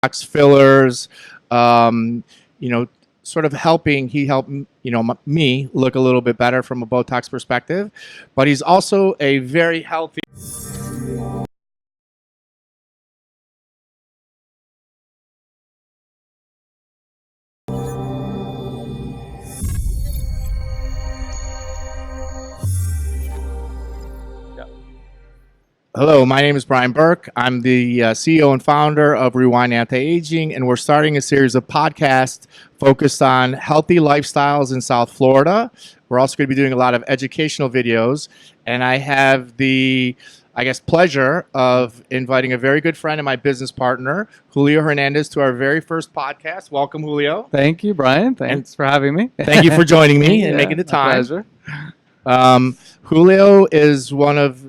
Botox fillers, um, you know, sort of helping. He helped me look a little bit better from a Botox perspective, but he's also a very healthy. Hello, my name is Brian Burk. I'm the CEO and founder of Rewind Anti-Aging, and we're starting a series of podcasts focused on healthy lifestyles in South Florida. We're also going to be doing a lot of educational videos, and I have the, pleasure of inviting a very good friend and my business partner, Julio Hernandez, to our very first podcast. Welcome, Julio. Thank you, Brian. Thanks for having me. Thank you for joining me and making the time. Pleasure. Julio is one of,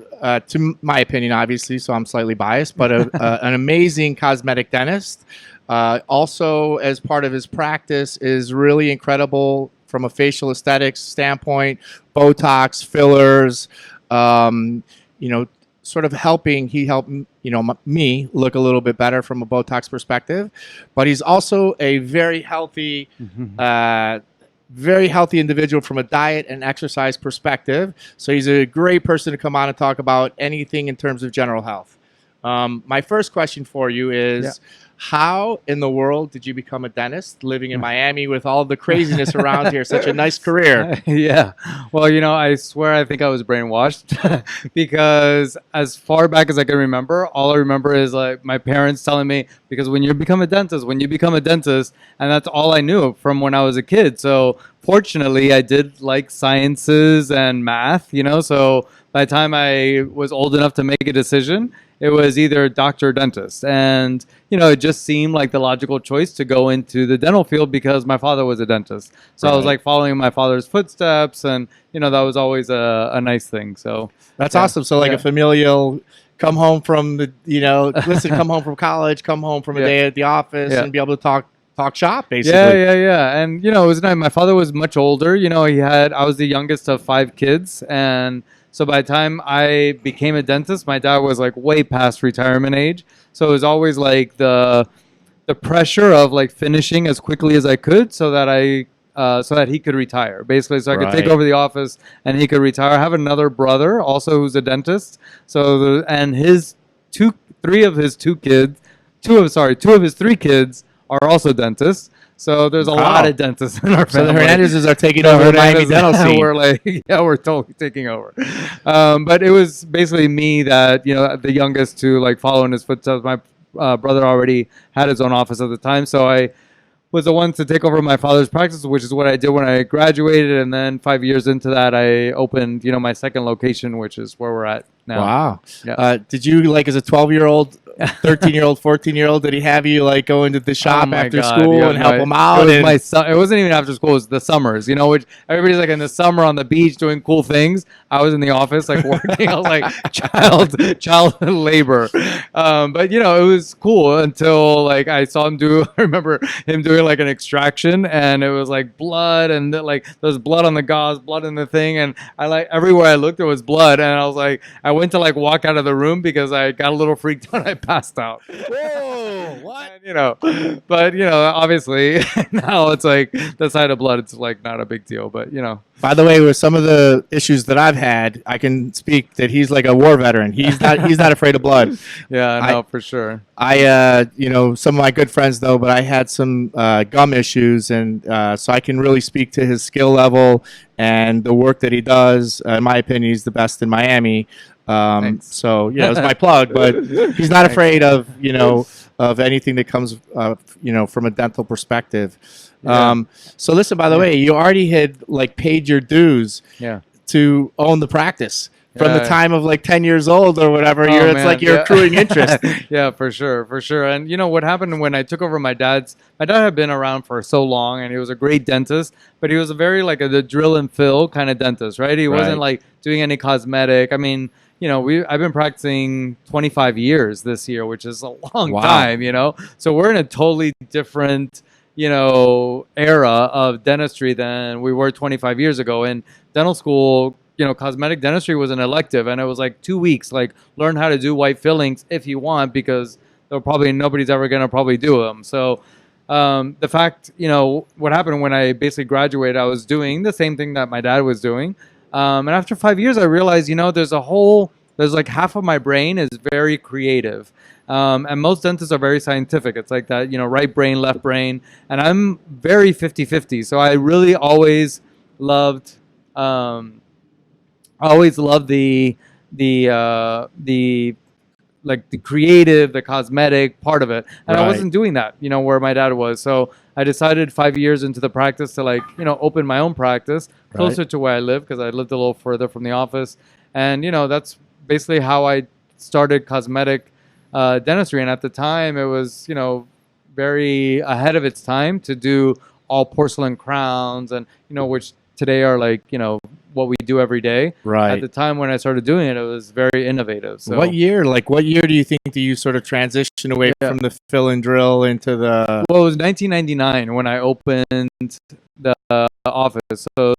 to my opinion, obviously, so I'm slightly biased, but an amazing cosmetic dentist. Also, as part of his practice, is really incredible from a facial aesthetics standpoint, Botox, fillers, sort of helping. He helped me look a little bit better from a Botox perspective, but he's also a very healthy individual from a diet and exercise perspective. So he's a great person to come on and talk about anything in terms of general health. My first question for you is, how in the world did you become a dentist living in Miami with all the craziness around here? Such a nice career. Yeah. Well, I swear I think I was brainwashed because as far back as I can remember, all I remember is like my parents telling me, because when you become a dentist, and that's all I knew from when I was a kid. So fortunately, I did like sciences and math, so by the time I was old enough to make a decision, it was either doctor or dentist. And, it just seemed like the logical choice to go into the dental field because my father was a dentist. So I was like following my father's footsteps, and, that was always a nice thing. So that's awesome. So like a familial come home from come home from college, come home from a day at the office and be able to talk shop, basically. Yeah. And, it was nice. My father was much older. I was the youngest of 5 kids. And so by the time I became a dentist, my dad was like way past retirement age. So it was always like the pressure of like finishing as quickly as I could so that he could retire, basically, so I could take over the office and he could retire. I have another brother also who's a dentist. So two of his 3 kids are also dentists. So there's a lot of dentists in our family. So the Hernandezes are taking over the Miami dental scene. We're totally taking over. But it was basically me that, the youngest to like follow in his footsteps. My brother already had his own office at the time. So I was the one to take over my father's practice, which is what I did when I graduated. And then 5 years into that, I opened, my second location, which is where we're at now. Wow. Yeah. Did you, as a 12-year-old, 13-year-old, 14-year-old, did he have you go into the shop after school and help him out? It wasn't even after school. It was the summers, which everybody's like in the summer on the beach doing cool things. I was in the office working. I was like child labor. But it was cool until I saw him I remember him doing an extraction, and it was blood, and there was blood on the gauze, blood in the thing, and I everywhere I looked there was blood, and I was I went to walk out of the room because I got a little freaked out. I passed out. Whoa, what? And, but obviously now it's the sight of blood, it's not a big deal, but By the way, with some of the issues that I've had, I can speak that he's like a war veteran. He's not afraid of blood. Yeah, I know, for sure. Some of my good friends though, but I had some gum issues, and so I can really speak to his skill level and the work that he does. In my opinion, he's the best in Miami. So yeah, it was my plug, but he's not afraid of anything that comes from a dental perspective. Yeah. So listen, by the way, you already had paid your dues to own the practice from the time of 10 years old or whatever. You're accruing interest. Yeah, for sure. And what happened when I took over my dad had been around for so long, and he was a great dentist, but he was a very the drill and fill kind of dentist, right? He wasn't doing any cosmetic. I mean, I've been practicing 25 years this year, which is a long time, So we're in a totally different, era of dentistry than we were 25 years ago. In dental school, cosmetic dentistry was an elective, and it was 2 weeks, learn how to do white fillings if you want, because nobody's ever gonna probably do them. So the fact, what happened when I basically graduated, I was doing the same thing that my dad was doing, and after 5 years, I realized, there's like half of my brain is very creative. And most dentists are very scientific. It's like that, right brain, left brain. And I'm very 50-50. So I really always loved, the like the creative, the cosmetic part of it. And I wasn't doing that, where my dad was. So I decided 5 years into the practice to open my own practice closer to where I live, because I lived a little further from the office. And, that's basically how I started cosmetic dentistry. And at the time it was, very ahead of its time to do all porcelain crowns, and, which today are like, what we do every day. Right. At the time when I started doing it, it was very innovative. So what year do you think that you sort of transition away from the fill and drill into the... Well, it was 1999 when I opened the office. So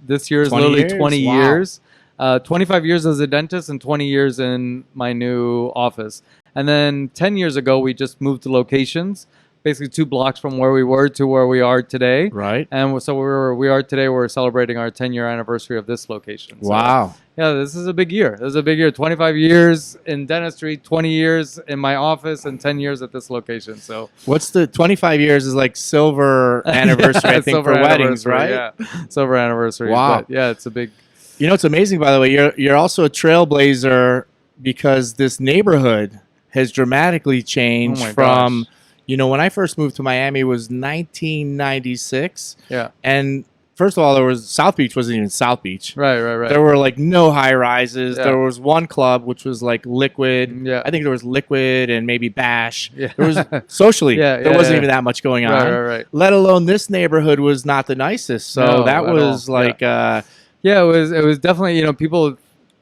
this year is literally 20 years. 25 years as a dentist and 20 years in my new office. And then 10 years ago, we just moved to locations, basically 2 blocks from where we were to where we are today. Right. And so we are today, we're celebrating our 10-year anniversary of this location. So, wow. Yeah, this is a big year. 25 years in dentistry, 20 years in my office, and 10 years at this location. So what's the 25 years is like silver anniversary, I think, for weddings, right? Yeah, silver anniversary. Wow. But yeah, it's a big... It's amazing, by the way. You're also a trailblazer, because this neighborhood has dramatically changed from, when I first moved to Miami, it was 1996. Yeah. And first of all, South Beach wasn't even South Beach. Right. There were like no high rises. Yeah. There was one club, which was like Liquid. Yeah. I think there was Liquid and maybe Bash. Yeah. There was socially, there wasn't even that much going on. Right. Let alone this neighborhood was not the nicest. So that was like... Yeah, it was definitely,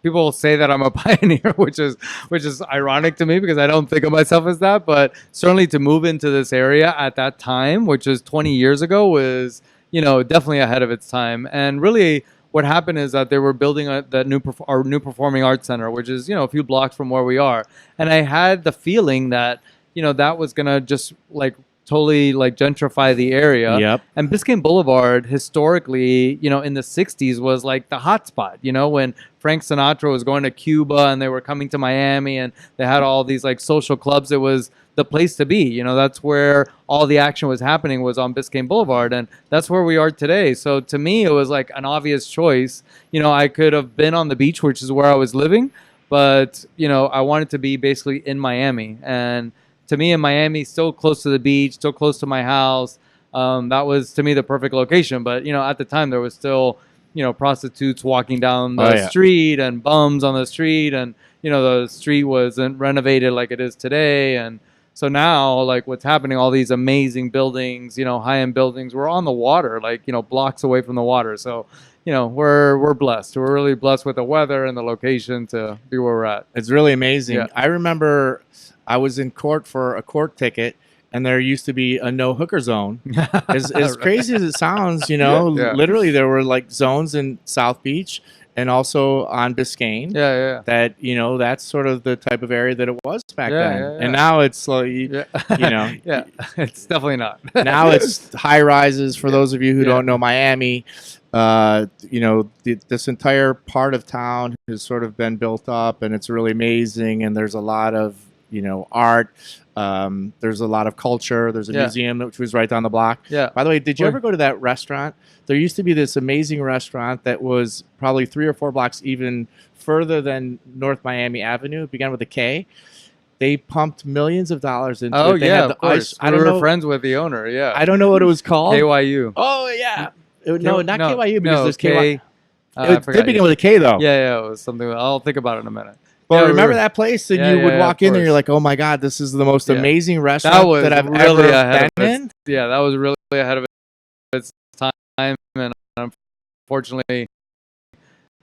people say that I'm a pioneer, which is ironic to me, because I don't think of myself as that. But certainly to move into this area at that time, which was 20 years ago, was, definitely ahead of its time. And really what happened is that they were building our new performing arts center, which is, a few blocks from where we are. And I had the feeling that, that was going to just totally gentrify the area. Yep. And Biscayne Boulevard historically, in the 60s was like the hot spot, when Frank Sinatra was going to Cuba and they were coming to Miami and they had all these social clubs. It was the place to be. That's where all the action was happening, was on Biscayne Boulevard. And that's where we are today. So to me, it was like an obvious choice. I could have been on the beach, which is where I was living, but, I wanted to be basically in Miami. And to me, in Miami, still close to the beach, still close to my house. That was, to me, the perfect location. But, at the time, there was still, prostitutes walking down the street and bums on the street. And, the street wasn't renovated like it is today. And so now, what's happening, all these amazing buildings, high-end buildings, we're on the water, blocks away from the water. So, we're blessed. We're really blessed with the weather and the location to be where we're at. It's really amazing. Yeah. I remember... I was in court for a court ticket, and there used to be a no hooker zone. As crazy as it sounds, literally there were zones in South Beach and also on Biscayne. Yeah. That, that's sort of the type of area that it was back then. Yeah. And now it's yeah, it's definitely not. Now it's high rises for those of you who don't know Miami. This entire part of town has sort of been built up, and it's really amazing. And there's a lot of art. There's a lot of culture. There's a museum which was right down the block. Yeah. By the way, did you ever go to that restaurant? There used to be this amazing restaurant that was probably 3 or 4 blocks even further than North Miami Avenue. It began with a K. They pumped millions of dollars into it. They had of course. We were friends with the owner. Yeah. I don't know what it was called. KYU. Oh yeah. No, not KYU, because there's K. It did begin with a K though. Yeah. It was something. I'll think about it in a minute. Well, remember that place? And you would walk in there, you're like, oh my God, this is the most amazing restaurant that I've really ever been in. Yeah, that was really ahead of its time. And unfortunately,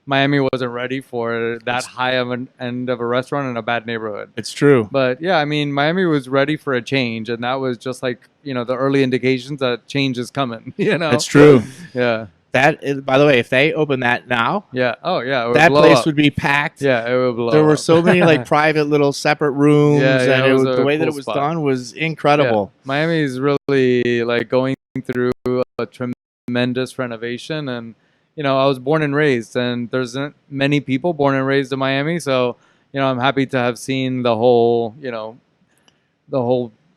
Miami wasn't ready for that high of an end of a restaurant in a bad neighborhood. It's true. But yeah, I mean, Miami was ready for a change. And that was just the early indications that change is coming. It's true. Yeah. By the way, if they open that now, Yeah. Oh yeah. It would that blow place up. would be packed. Yeah, it would blow There were up. so many like private little separate rooms, Yeah, and it was the a way that cool it was spot. done was Yeah. incredible. Miami is really like going through a tremendous renovation, and I was born and raised, and there's not many people born and raised in Miami, so I'm happy to have seen the whole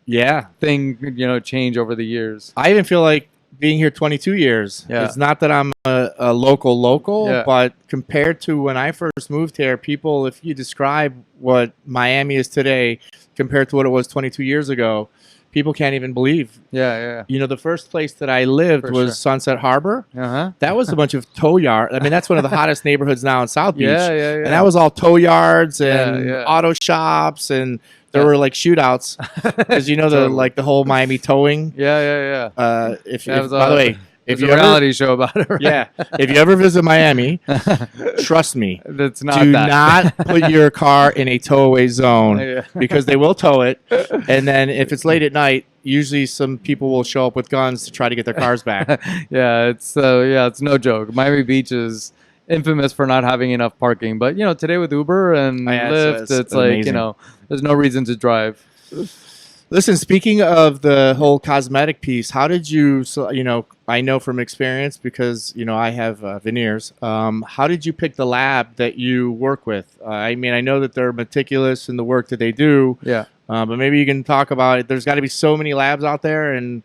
Yeah, thing change over the years. I even feel like being here 22 years. Yeah. It's not that I'm a local, Yeah. but compared to when I first moved here, people, if you describe what Miami is today compared to what it was 22 years ago, people can't even believe. Yeah, The first place that I lived For was sure. Sunset Harbor. Uh-huh. That was a bunch of tow yard. I mean, that's one of the hottest neighborhoods now in South Beach. Yeah. And that was all tow yards and Yeah. auto shops, and there Yeah. were like shootouts because Totally. the whole Miami towing. Yeah. That was By the way, if There's you a ever, reality show about it. Right? yeah, if you ever visit Miami, trust me, That's not do that. not put your car in a towaway zone Yeah. because they will tow it, and then if it's late at night, usually some people will show up with guns to try to get their cars back. It's no joke. Miami Beach is infamous for not having enough parking, but today with Uber and Yeah, Lyft, it's like amazing. there's no reason to drive. Listen, speaking of the whole cosmetic piece, how did you? So, I know from experience because I have veneers. How did you pick the lab that you work with? I mean, I know that they're meticulous in the work that they do, Yeah, but maybe you can talk about it. There's got to be so many labs out there, and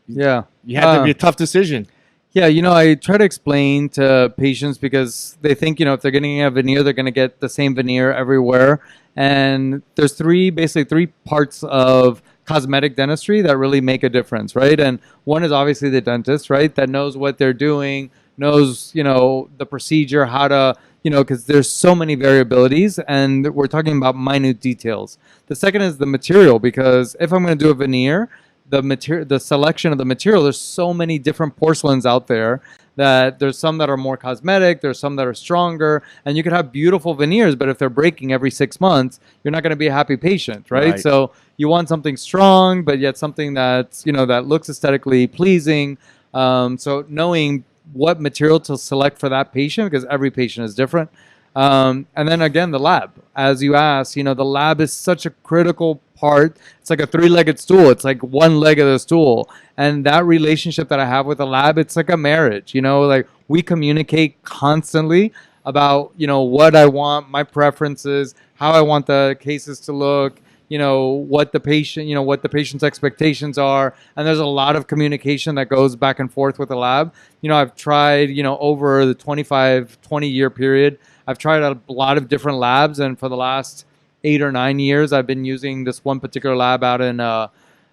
yeah. you had to be a tough decision. Yeah, I try to explain to patients because they think, if they're getting a veneer, they're going to get the same veneer everywhere. And there's basically three parts of cosmetic dentistry that really make a difference, right? And one is obviously the dentist, right? That knows what they're doing, knows, the procedure, how to, because there's so many variabilities and we're talking about minute details. The second is the material, because if I'm going to do a veneer, the selection of the material, there's so many different porcelains out there that there's some that are more cosmetic, there's some that are stronger, and you could have beautiful veneers, but if they're breaking every 6 months, you're not going to be a happy patient, right? So you want something strong, but yet something that's, that looks aesthetically pleasing. So knowing what material to select for that patient, because every patient is different. And then again, the lab, as you asked, the lab is such a critical part. It's like a three-legged stool. It's like one leg of the stool. And that relationship that I have with the lab, it's like a marriage, like we communicate constantly about, what I want, my preferences, how I want the cases to look, what the patient's expectations are. And there's a lot of communication that goes back and forth with the lab. I've tried, over the 20-year period, I've tried a lot of different labs, and for the last 8 or 9 years, I've been using this one particular lab out in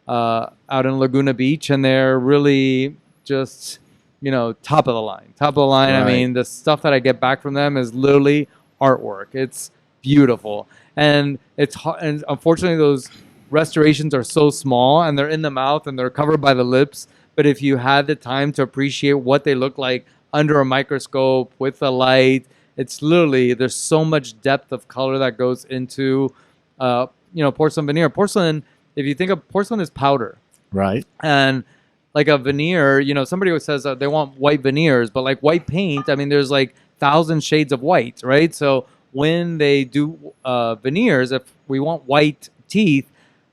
Laguna Beach, and they're really just top of the line. Right. I mean, the stuff that I get back from them is literally artwork. It's beautiful, and it's hard, and unfortunately, those restorations are so small, and they're in the mouth, and they're covered by the lips. But if you had the time to appreciate what they look like under a microscope with the light, it's literally, there's so much depth of color that goes into, porcelain veneer. Porcelain, if you think of porcelain as powder, Right. and like a veneer, somebody always says they want white veneers, but like white paint, I mean, there's like 1,000 shades of white, right? So when they do veneers, if we want white teeth,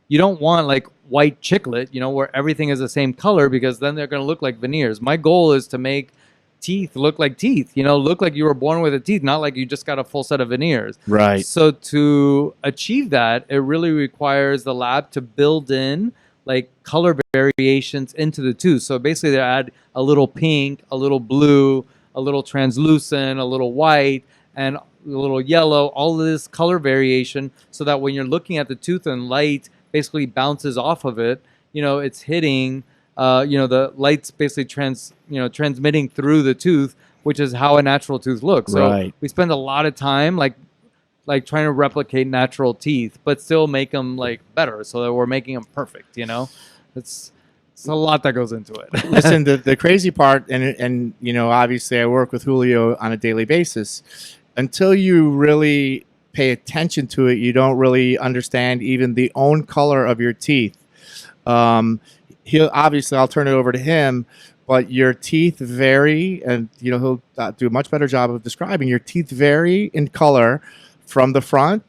you don't want like white chiclet, where everything is the same color, because then they're going to look like veneers. My goal is to make teeth look like teeth, look like you were born with a teeth, not like you just got a full set of veneers. Right. So to achieve that, it really requires the lab to build in like color variations into the tooth. So basically they add a little pink, a little blue, a little translucent, a little white, and a little yellow, all of this color variation, so that when you're looking at the tooth and light basically bounces off of it, it's hitting the light's basically transmitting through the tooth, which is how a natural tooth looks. So Right. we spend a lot of time like trying to replicate natural teeth, but still make them like better, so that we're making them perfect. It's a lot that goes into it. Listen, the crazy part, and obviously I work with Julio on a daily basis. Until you really pay attention to it, you don't really understand even the own color of your teeth. I'll turn it over to him, but your teeth vary, and he'll do a much better job of describing. Your teeth vary in color from the front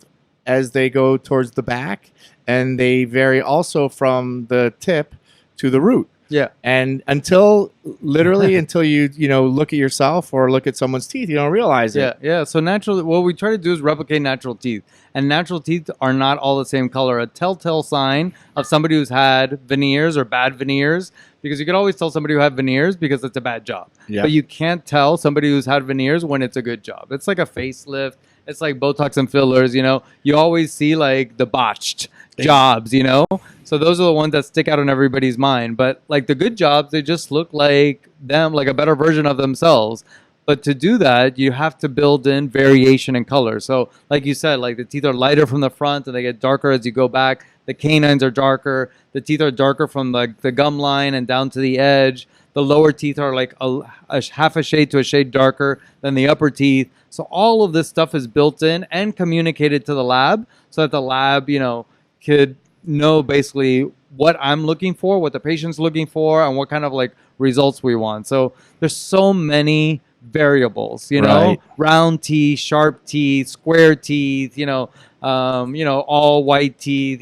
as they go towards the back, and they vary also from the tip to the root. Yeah. And until you look at yourself or look at someone's teeth, you don't realize it. Yeah. So naturally, what we try to do is replicate natural teeth, and natural teeth are not all the same color. A telltale sign of somebody who's had veneers or bad veneers, because you can always tell somebody who had veneers because it's a bad job. Yeah. But you can't tell somebody who's had veneers when it's a good job. It's like a facelift. It's like Botox and fillers. You always see like the botched jobs. So those are the ones that stick out in everybody's mind. But like the good jobs, they just look like them, like a better version of themselves. But to do that, you have to build in variation in color. So like you said, like the teeth are lighter from the front and they get darker as you go back. The canines are darker. The teeth are darker from the gum line and down to the edge. The lower teeth are like a half a shade to a shade darker than the upper teeth. So all of this stuff is built in and communicated to the lab so that the lab, could know basically what I'm looking for, what the patient's looking for, and what kind of like results we want. So there's so many variables, Right. round teeth, sharp teeth, square teeth, all white teeth,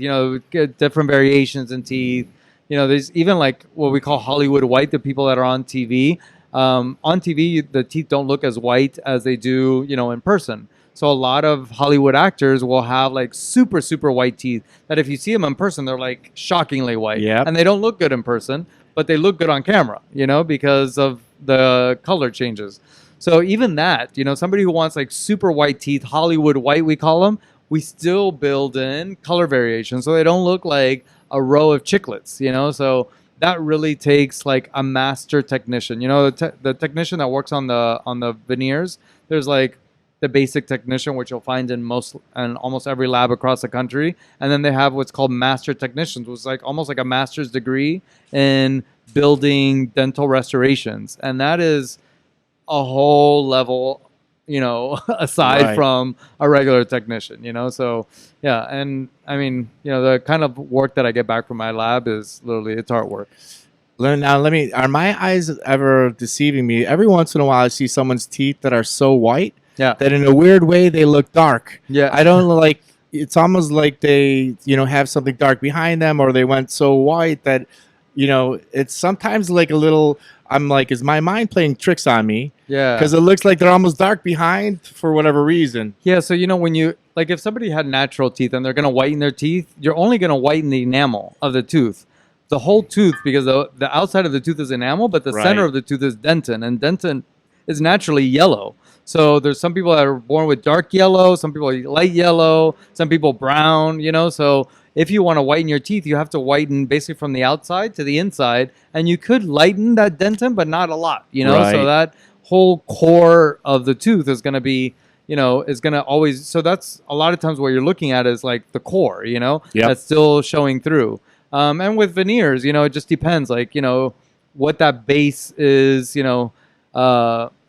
different variations in teeth. There's even like what we call Hollywood white, the people that are on TV. On TV, the teeth don't look as white as they do, in person. So a lot of Hollywood actors will have like super, super white teeth that if you see them in person, they're like shockingly white. Yep. And they don't look good in person, but they look good on camera, because of the color changes. So even that, somebody who wants like super white teeth, Hollywood white, we call them, we still build in color variation so they don't look like a row of chiclets, So that really takes like a master technician. The technician that works on the veneers, there's like the basic technician, which you'll find in almost every lab across the country. And then they have what's called master technicians, which is like almost like a master's degree in building dental restorations. And that is a whole level, aside Right. from a regular technician, So, yeah. And I mean, the kind of work that I get back from my lab is literally, it's artwork. Now, are my eyes ever deceiving me? Every once in a while, I see someone's teeth that are so white Yeah. that in a weird way they look dark. Yeah. I don't like. It's almost like they, have something dark behind them, or they went so white that, it's sometimes like a little. I'm like, is my mind playing tricks on me? Yeah. Because it looks like they're almost dark behind for whatever reason. Yeah, so when you like if somebody had natural teeth and they're going to whiten their teeth, you're only going to whiten the enamel of the tooth. The whole tooth, because the outside of the tooth is enamel, but the Right. center of the tooth is dentin, and dentin is naturally yellow. So there's some people that are born with dark yellow, some people are light yellow, some people brown, So if you want to whiten your teeth, you have to whiten basically from the outside to the inside, and you could lighten that dentin, but not a lot, Right. So that whole core of the tooth is going to be, is going to always. So that's a lot of times what you're looking at is like the core, Yep. that's still showing through. And with veneers, it just depends, like, what that base is,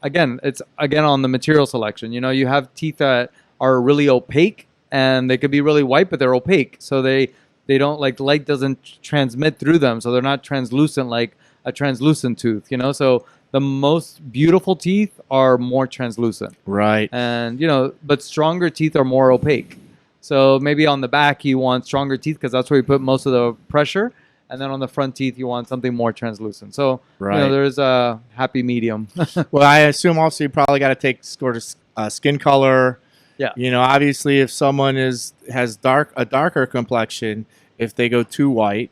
again, it's again on the material selection. You have teeth that are really opaque and they could be really white, but they're opaque. So they don't, like, light doesn't transmit through them. So they're not translucent like a translucent tooth, So the most beautiful teeth are more translucent. Right. And, but stronger teeth are more opaque. So maybe on the back, you want stronger teeth because that's where you put most of the pressure. And then on the front teeth, you want something more translucent. So, Right. there's a happy medium. Well, I assume also you probably got to take sort of skin color. Yeah. Obviously, if someone has a darker complexion, if they go too white,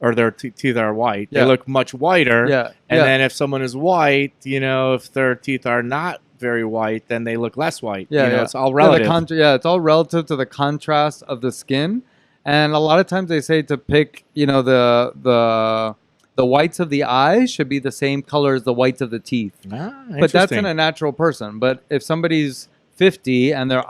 or their teeth are white, Yeah. they look much whiter. Yeah. And Yeah. then if someone is white, if their teeth are not very white, then they look less white. Yeah, It's all relative. It's all relative to the contrast of the skin. And a lot of times they say to pick, the whites of the eyes should be the same color as the whites of the teeth. But that's in a natural person. But if somebody's 50 and the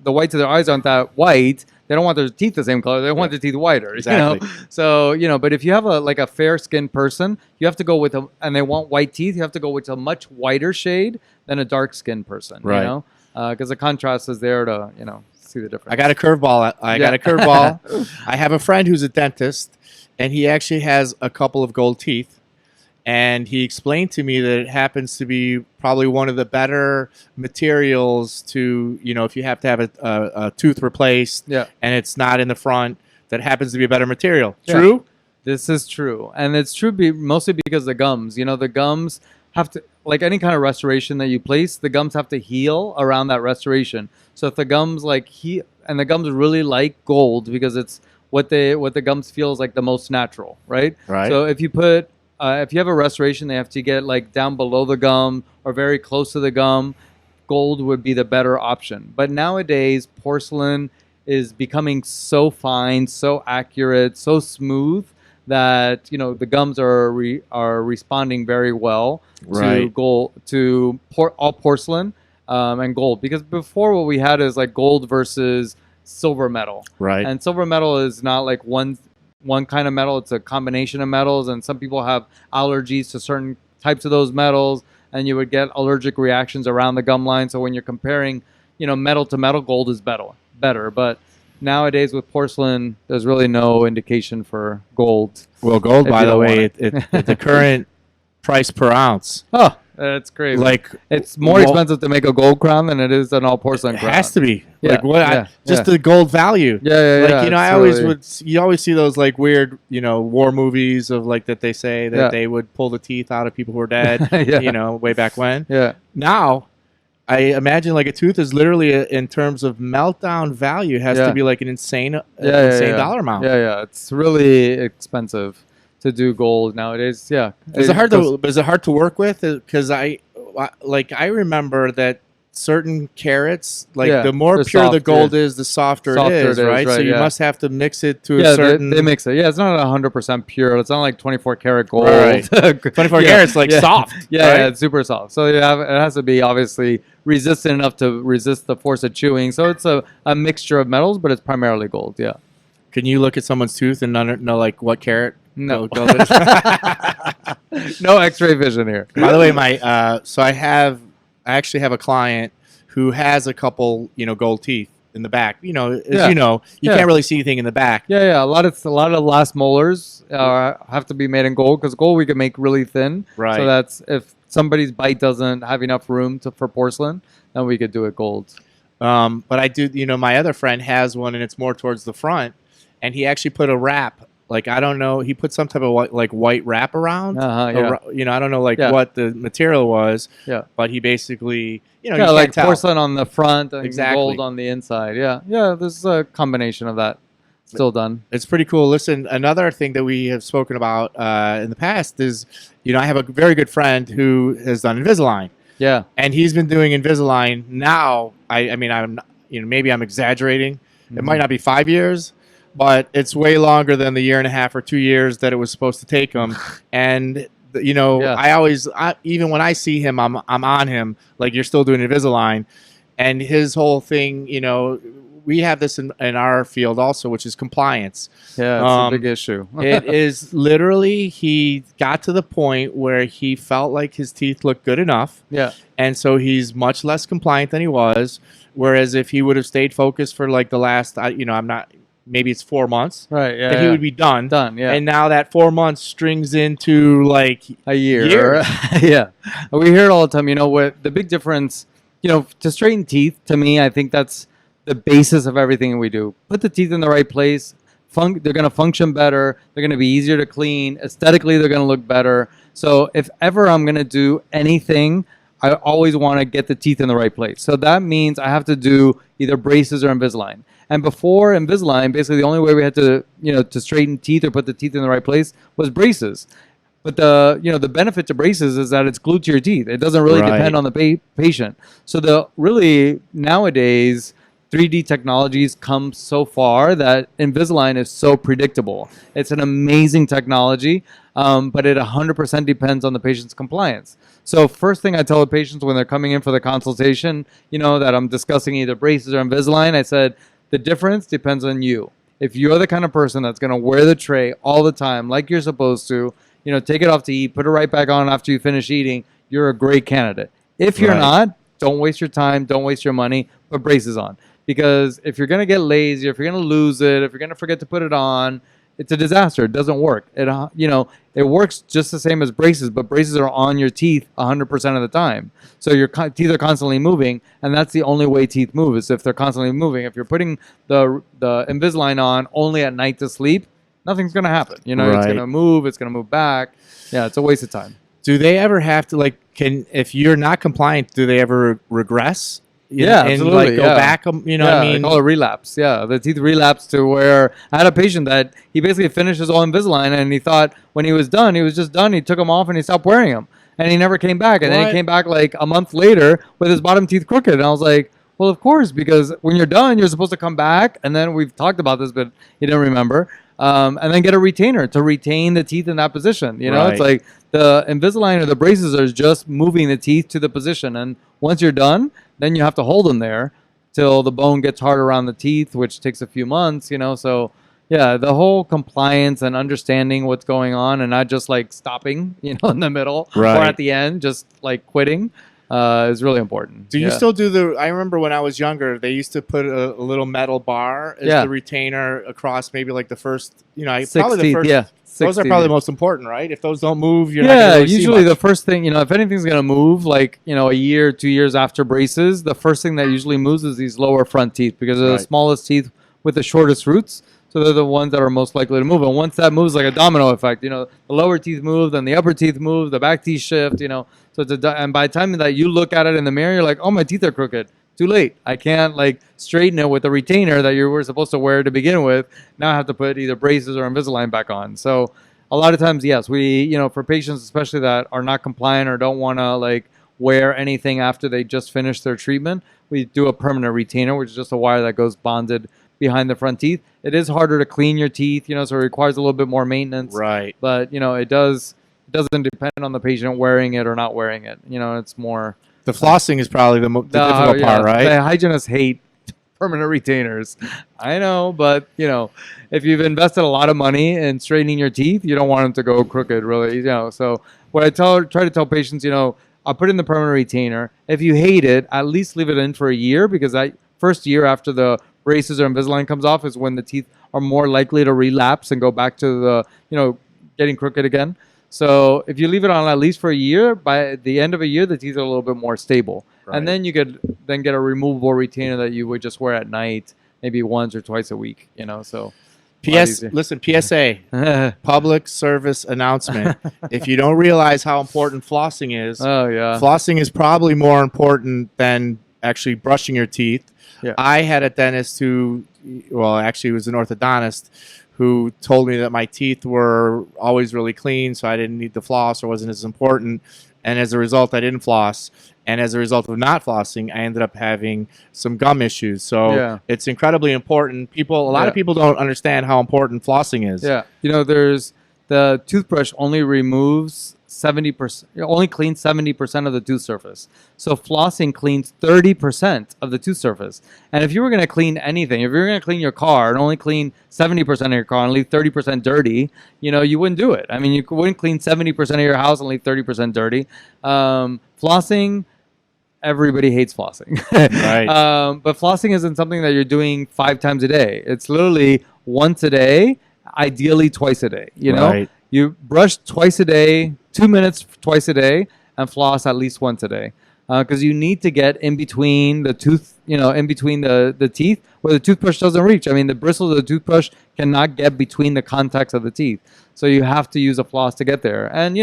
whites of their eyes aren't that white, they don't want their teeth the same color. They want their teeth whiter. Exactly. So, but if you have a fair skinned person, you have to go with and they want white teeth, you have to go with a much whiter shade than a dark skinned person. Right. Because the contrast is there to, see the difference. I got a curveball. I have a friend who's a dentist, and he actually has a couple of gold teeth. And he explained to me that it happens to be probably one of the better materials to, if you have to have a tooth replaced Yeah. and it's not in the front, that happens to be a better material. Yeah. True? This is true. And it's true mostly because the gums, the gums have to, like any kind of restoration that you place, the gums have to heal around that restoration. So if the gums and the gums really like gold because it's what the gums feel is like the most natural, right? Right. So if you have a restoration, they have to get like down below the gum or very close to the gum. Gold would be the better option. But nowadays, porcelain is becoming so fine, so accurate, so smooth that the gums are responding very well to gold, all porcelain and gold. Because before what we had is like gold versus silver metal, Right. and silver metal is not like one kind of metal. It's a combination of metals, and some people have allergies to certain types of those metals, and you would get allergic reactions around the gum line. So when you're comparing, metal to metal, gold is better. But nowadays with porcelain, there's really no indication for gold. Well, gold, by the way, the current price per ounce. Oh, that's crazy. Like, it's more expensive to make a gold crown than it is an all porcelain crown. It has to be. Yeah, Like what? The gold value. Yeah. Like, you always see those like weird, war movies of like that they say that they would pull the teeth out of people who are dead, way back when. Yeah. Now, I imagine like a tooth is literally in terms of meltdown value has to be like an insane dollar amount. Yeah. It's really expensive to do gold nowadays. Yeah. Is it hard to work with? Because I remember that certain carats, the more pure the gold is, the softer it is, right? So you must have to mix it to a certain. They mix it. Yeah, it's not 100% pure. It's not like 24 karat gold. Right. 24 carats, soft. Yeah, it's super soft. So it has to be obviously resistant enough to resist the force of chewing. So it's a mixture of metals, but it's primarily gold. Yeah. Can you look at someone's tooth and know like what carat? No. No X-ray vision here. By the way, I actually have a client who has a couple, gold teeth in the back. You can't really see anything in the back. Yeah. A lot of the last molars have to be made in gold because gold we can make really thin. Right. So that's if somebody's bite doesn't have enough room for porcelain, then we could do it gold. But I do. My other friend has one, and it's more towards the front, and he actually put a wrap. Like, I don't know, he put some type of white wrap around. I don't know what the material was. Yeah. But he basically, you like can't porcelain on the front and exactly. gold on the inside. Yeah. There's a combination of that still done. It's pretty cool. Listen, another thing that we have spoken about in the past is, I have a very good friend who has done Invisalign. Yeah. And he's been doing Invisalign now. I mean, I'm maybe I'm exaggerating. Mm-hmm. It might not be 5 years. But it's way longer than the 1.5 or 2 years that it was supposed to take him. And, I always, even when I see him, I'm on him. Like, you're still doing Invisalign. And his whole thing, we have this in our field also, which is compliance. Yeah, it's a big issue. It is literally, he got to the point where he felt like his teeth looked good enough. Yeah. And so he's much less compliant than he was. Whereas if he would have stayed focused for like the last, maybe it's 4 months, right? Yeah, that he would be done. Yeah. And now that 4 months strings into like a year. Yeah, we hear it all the time. What the big difference? To straighten teeth, to me, I think that's the basis of everything we do. Put the teeth in the right place. They're going to function better. They're going to be easier to clean. Aesthetically, they're going to look better. So if ever I'm going to do anything, I always want to get the teeth in the right place. So that means I have to do either braces or Invisalign. And before Invisalign, basically the only way we had to, to straighten teeth or put the teeth in the right place was braces. But the benefit to braces is that it's glued to your teeth. It doesn't really depend on the patient. So nowadays, 3D technologies come so far that Invisalign is so predictable. It's an amazing technology, but it 100% depends on the patient's compliance. So first thing I tell the patients when they're coming in for the consultation, that I'm discussing either braces or Invisalign, I said, the difference depends on you. If you're the kind of person that's going to wear the tray all the time like you're supposed to, take it off to eat, put it right back on after you finish eating, you're a great candidate. If you're not, don't waste your time, don't waste your money, put braces on. Because if you're going to get lazy, if you're going to lose it, if you're going to forget to put it on, it's a disaster. It doesn't work. It works just the same as braces, but braces are on your teeth 100% of the time. So your teeth are constantly moving, and that's the only way teeth move is if they're constantly moving. If you're putting the Invisalign on only at night to sleep, nothing's going to happen. It's going to move. It's going to move back. Yeah, it's a waste of time. Do they ever have to if you're not compliant, do they ever regress? Yeah, absolutely. And go back, what I mean? They call it relapse. Yeah, the teeth relapse to where I had a patient that he basically finished his whole Invisalign and he thought when he was done, he was just done. He took them off and he stopped wearing them. And he never came back. And then he came back like a month later with his bottom teeth crooked. And I was like, well, of course, because when you're done, you're supposed to come back. And then we've talked about this, but he didn't remember. And then get a retainer to retain the teeth in that position. It's like the Invisalign or the braces are just moving the teeth to the position. And once you're done, then you have to hold them there till the bone gets hard around the teeth, which takes a few months, So, yeah, the whole compliance and understanding what's going on and not just like stopping, in the middle or at the end, just like quitting. Is really important. Do you still do I remember when I was younger, they used to put a little metal bar as the retainer across maybe like the first, probably the first. Those are probably the most important, right? If those don't move, you're not going to really usually see much. The first thing, if anything's going to move, like, a year, 2 years after braces, the first thing that usually moves is these lower front teeth because they're the smallest teeth with the shortest roots. So they're the ones that are most likely to move. And once that moves, like a domino effect, the lower teeth move, then the upper teeth move, the back teeth shift, So and by the time that you look at it in the mirror, you're like, oh, my teeth are crooked. Too late. I can't straighten it with a retainer that you were supposed to wear to begin with. Now I have to put either braces or Invisalign back on. So a lot of times, yes, we, for patients especially that are not compliant or don't want to wear anything after they just finished their treatment, we do a permanent retainer, which is just a wire that goes bonded behind the front teeth. It is harder to clean your teeth, so it requires a little bit more maintenance. Right. But, it doesn't depend on the patient wearing it or not wearing it. It's more... The flossing is probably the difficult part, right? The hygienists hate permanent retainers. I know, but, if you've invested a lot of money in straightening your teeth, you don't want them to go crooked, really. So what I try to tell patients, I'll put in the permanent retainer. If you hate it, at least leave it in for a year because that first year after the braces or Invisalign comes off is when the teeth are more likely to relapse and go back to the, getting crooked again. So if you leave it on at least for a year, by the end of a year, the teeth are a little bit more stable. Right. And then you could then get a removable retainer that you would just wear at night, maybe once or twice a week, so. Listen, PSA, public service announcement. If you don't realize how important flossing is, flossing is probably more important than actually brushing your teeth. Yeah. I had a dentist who, actually was an orthodontist, who told me that my teeth were always really clean, so I didn't need to floss or wasn't as important. And as a result, I didn't floss. And as a result of not flossing, I ended up having some gum issues. So it's incredibly important. A lot of people don't understand how important flossing is. Yeah. There's the toothbrush only removes 70%, only cleans 70% of the tooth surface. So flossing cleans 30% of the tooth surface. And if you were going to clean anything, if you were going to clean your car and only clean 70% of your car and leave 30% dirty, you wouldn't do it. I mean, you wouldn't clean 70% of your house and leave 30% dirty. Flossing, everybody hates flossing. Right. But flossing isn't something that you're doing 5 times a day. It's literally once a day, ideally twice a day, Right. You brush twice a day, 2 minutes twice a day, and floss at least once a day. Because you need to get in between the tooth, in between the teeth where the toothbrush doesn't reach. I mean, the bristles of the toothbrush cannot get between the contacts of the teeth. So you have to use a floss to get there. And,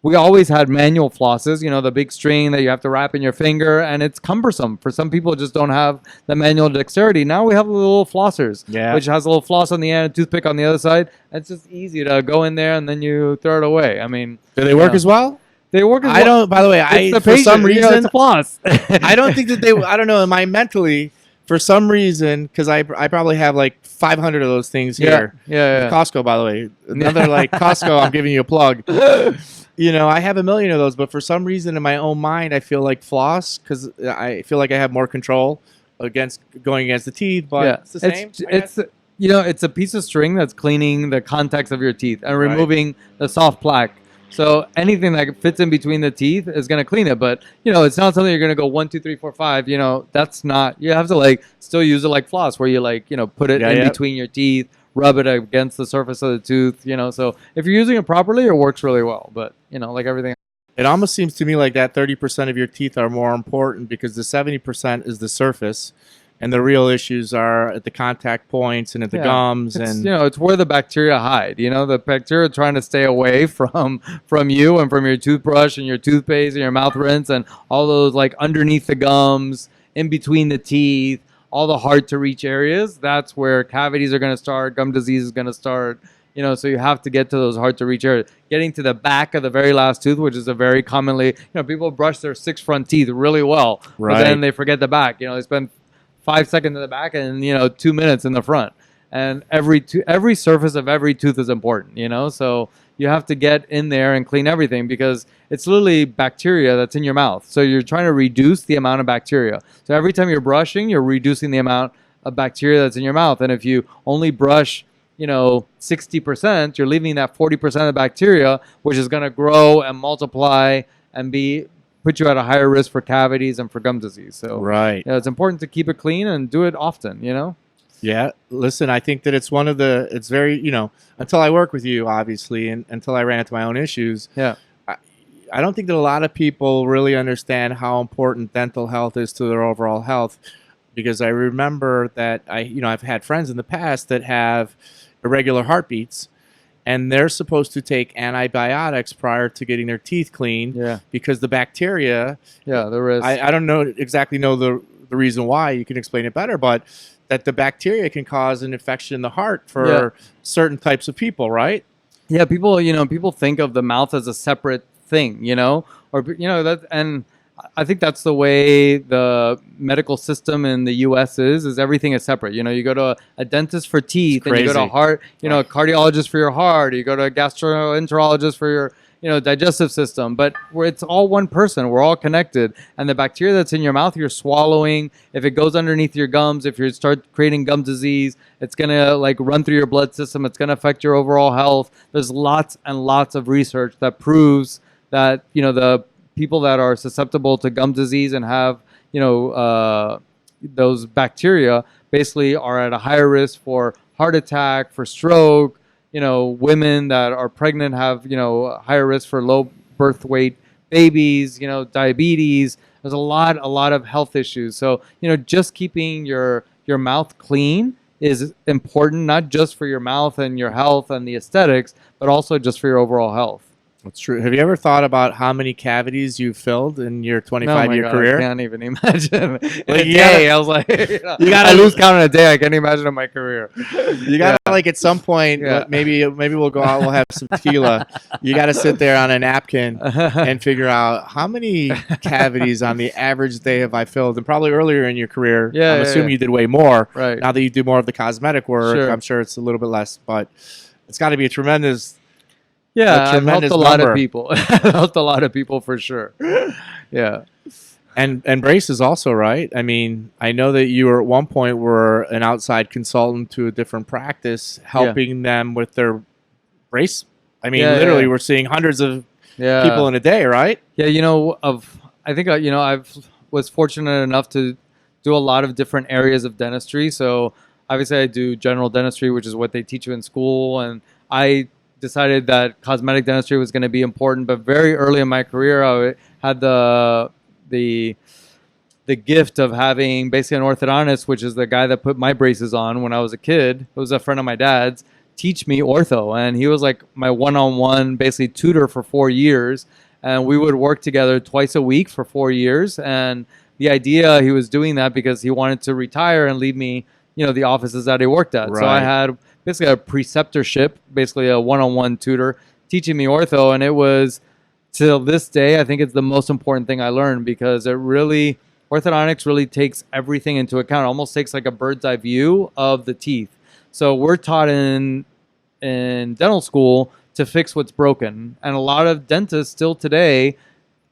we always had manual flosses, the big string that you have to wrap in your finger, and it's cumbersome. For some people, just don't have the manual dexterity. Now we have the little flossers, which has a little floss on the end, a toothpick on the other side. It's just easy to go in there and then you throw it away. I mean, do they work as well? They work as well. I don't. By the way, for some reason, it's a floss. I don't think that they. I don't know. Am I mentally? For some reason, because I probably have like 500 of those things here. Yeah. Costco, by the way, another Costco. I'm giving you a plug. I have a million of those, but for some reason in my own mind, I feel like floss because I feel like I have more control going against the teeth. But it's the same. It's a piece of string that's cleaning the contacts of your teeth and removing the soft plaque. So anything that fits in between the teeth is going to clean it. But, it's not something you're going to go 1, 2, 3, 4, 5. That's not, you have to still use it like floss where you put it in between your teeth, rub it against the surface of the tooth, so if you're using it properly, it works really well. But like everything. It almost seems to me like that 30% of your teeth are more important because the 70% is the surface, and the real issues are at the contact points and at the gums. And it's where the bacteria hide. The bacteria are trying to stay away from you and from your toothbrush and your toothpaste and your mouth rinse and all those like underneath the gums, in between the teeth, all the hard to reach areas. That's where cavities are going to start, gum disease is going to start. So you have to get to those hard to reach areas. Getting to the back of the very last tooth, which is a very commonly, people brush their 6 front teeth really well, right, but then they forget the back. They spend 5 seconds in the back and 2 minutes in the front. And every surface of every tooth is important. So you have to get in there and clean everything because it's literally bacteria that's in your mouth. So you're trying to reduce the amount of bacteria. So every time you're brushing, you're reducing the amount of bacteria that's in your mouth. And if you only brush 60%, you're leaving that 40% of bacteria, which is going to grow and multiply and put you at a higher risk for cavities and for gum disease. So right, it's important to keep it clean and do it often. Yeah, listen, I think that it's very, until I work with you, obviously, and until I ran into my own issues. Yeah. I don't think that a lot of people really understand how important dental health is to their overall health, because I remember that I've had friends in the past that have irregular heartbeats, and they're supposed to take antibiotics prior to getting their teeth cleaned because the bacteria. Yeah, there is. I don't exactly know the reason why. You can explain it better, but that the bacteria can cause an infection in the heart for certain types of people, right? Yeah, people think of the mouth as a separate thing, or that, and I think that's the way the medical system in the U.S. is everything is separate. You go to a dentist for teeth, and you go to a heart, a cardiologist for your heart, you go to a gastroenterologist for your, digestive system. But it's all one person. We're all connected. And the bacteria that's in your mouth, you're swallowing. If it goes underneath your gums, if you start creating gum disease, it's going to run through your blood system. It's going to affect your overall health. There's lots and lots of research that proves that, the people that are susceptible to gum disease and have, those bacteria basically are at a higher risk for heart attack, for stroke. Women that are pregnant have, higher risk for low birth weight babies, diabetes. There's a lot of health issues. So, just keeping your mouth clean is important, not just for your mouth and your health and the aesthetics, but also just for your overall health. That's true. Have you ever thought about how many cavities you've filled in your 25-year career? I can't even imagine. In a day, I was like, I lose count in a day. I can't imagine in my career. You got to at some point, maybe we'll go out, we'll have some tequila. You got to sit there on a napkin and figure out how many cavities on the average day have I filled. And probably earlier in your career, I'm assuming you did way more. Right. Now that you do more of the cosmetic work, I'm sure it's a little bit less, but it's got to be a tremendous. Yeah, I've helped a lot of people. Helped a lot of people for sure. Yeah. And braces also, right? I mean, I know that you were at one point were an outside consultant to a different practice, helping them with their brace. I mean, literally, we're seeing hundreds of people in a day, right? Yeah, I think I was fortunate enough to do a lot of different areas of dentistry. So obviously, I do general dentistry, which is what they teach you in school, and I decided that cosmetic dentistry was going to be important. But very early in my career, I had the gift of having basically an orthodontist, which is the guy that put my braces on when I was a kid. It was a friend of my dad's, teach me ortho. And he was like my one-on-one basically tutor for 4 years. And we would work together twice a week for 4 years. And the idea, he was doing that because he wanted to retire and leave me, the offices that he worked at. Right. So I had basically a preceptorship, basically a one-on-one tutor teaching me ortho. And it was, till this day, I think it's the most important thing I learned, because orthodontics really takes everything into account. It almost takes like a bird's eye view of the teeth. So we're taught in dental school to fix what's broken. And a lot of dentists still today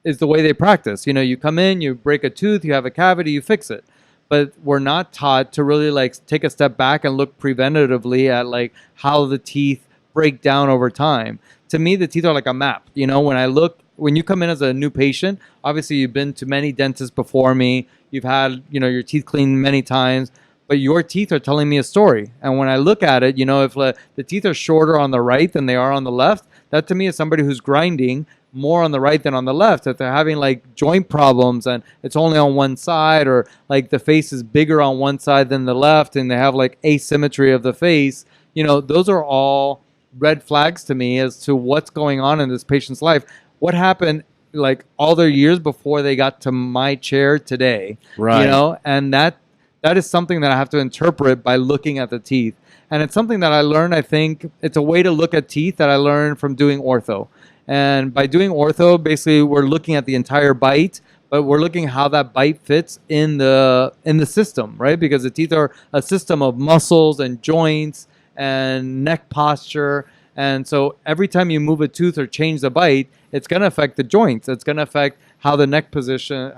is the way they practice. You come in, you break a tooth, you have a cavity, you fix it. But we're not taught to really take a step back and look preventatively at how the teeth break down over time. To me, the teeth are like a map. When you come in as a new patient, obviously you've been to many dentists before me. You've had, your teeth cleaned many times. but your teeth are telling me a story. And when I look at it, if the teeth are shorter on the right than they are on the left, that to me is somebody who's grinding more on the right than on the left. If they're having like joint problems and it's only on one side, or like the face is bigger on one side than the left, and they have like asymmetry of the face, those are all red flags to me as to what's going on in this patient's life. What happened like all their years before they got to my chair today, right? And that is something that I have to interpret by looking at the teeth. And it's something that I learned, I think it's a way to look at teeth that I learned from doing ortho. And by doing ortho, basically we're looking at the entire bite, but we're looking how that bite fits in the system, right? Because the teeth are a system of muscles and joints and neck posture. And so every time you move a tooth or change the bite, it's going to affect the joints. It's going to affect how the neck position.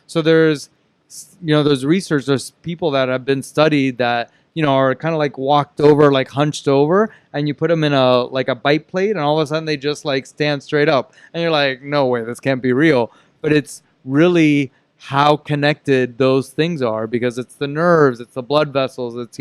So there's research, there's people that have been studied that, are kind of like walked over, like hunched over, and you put them in a bite plate, and all of a sudden they just like stand straight up. And you're like, no way, this can't be real. But it's really how connected those things are, because it's the nerves, it's the blood vessels, it's,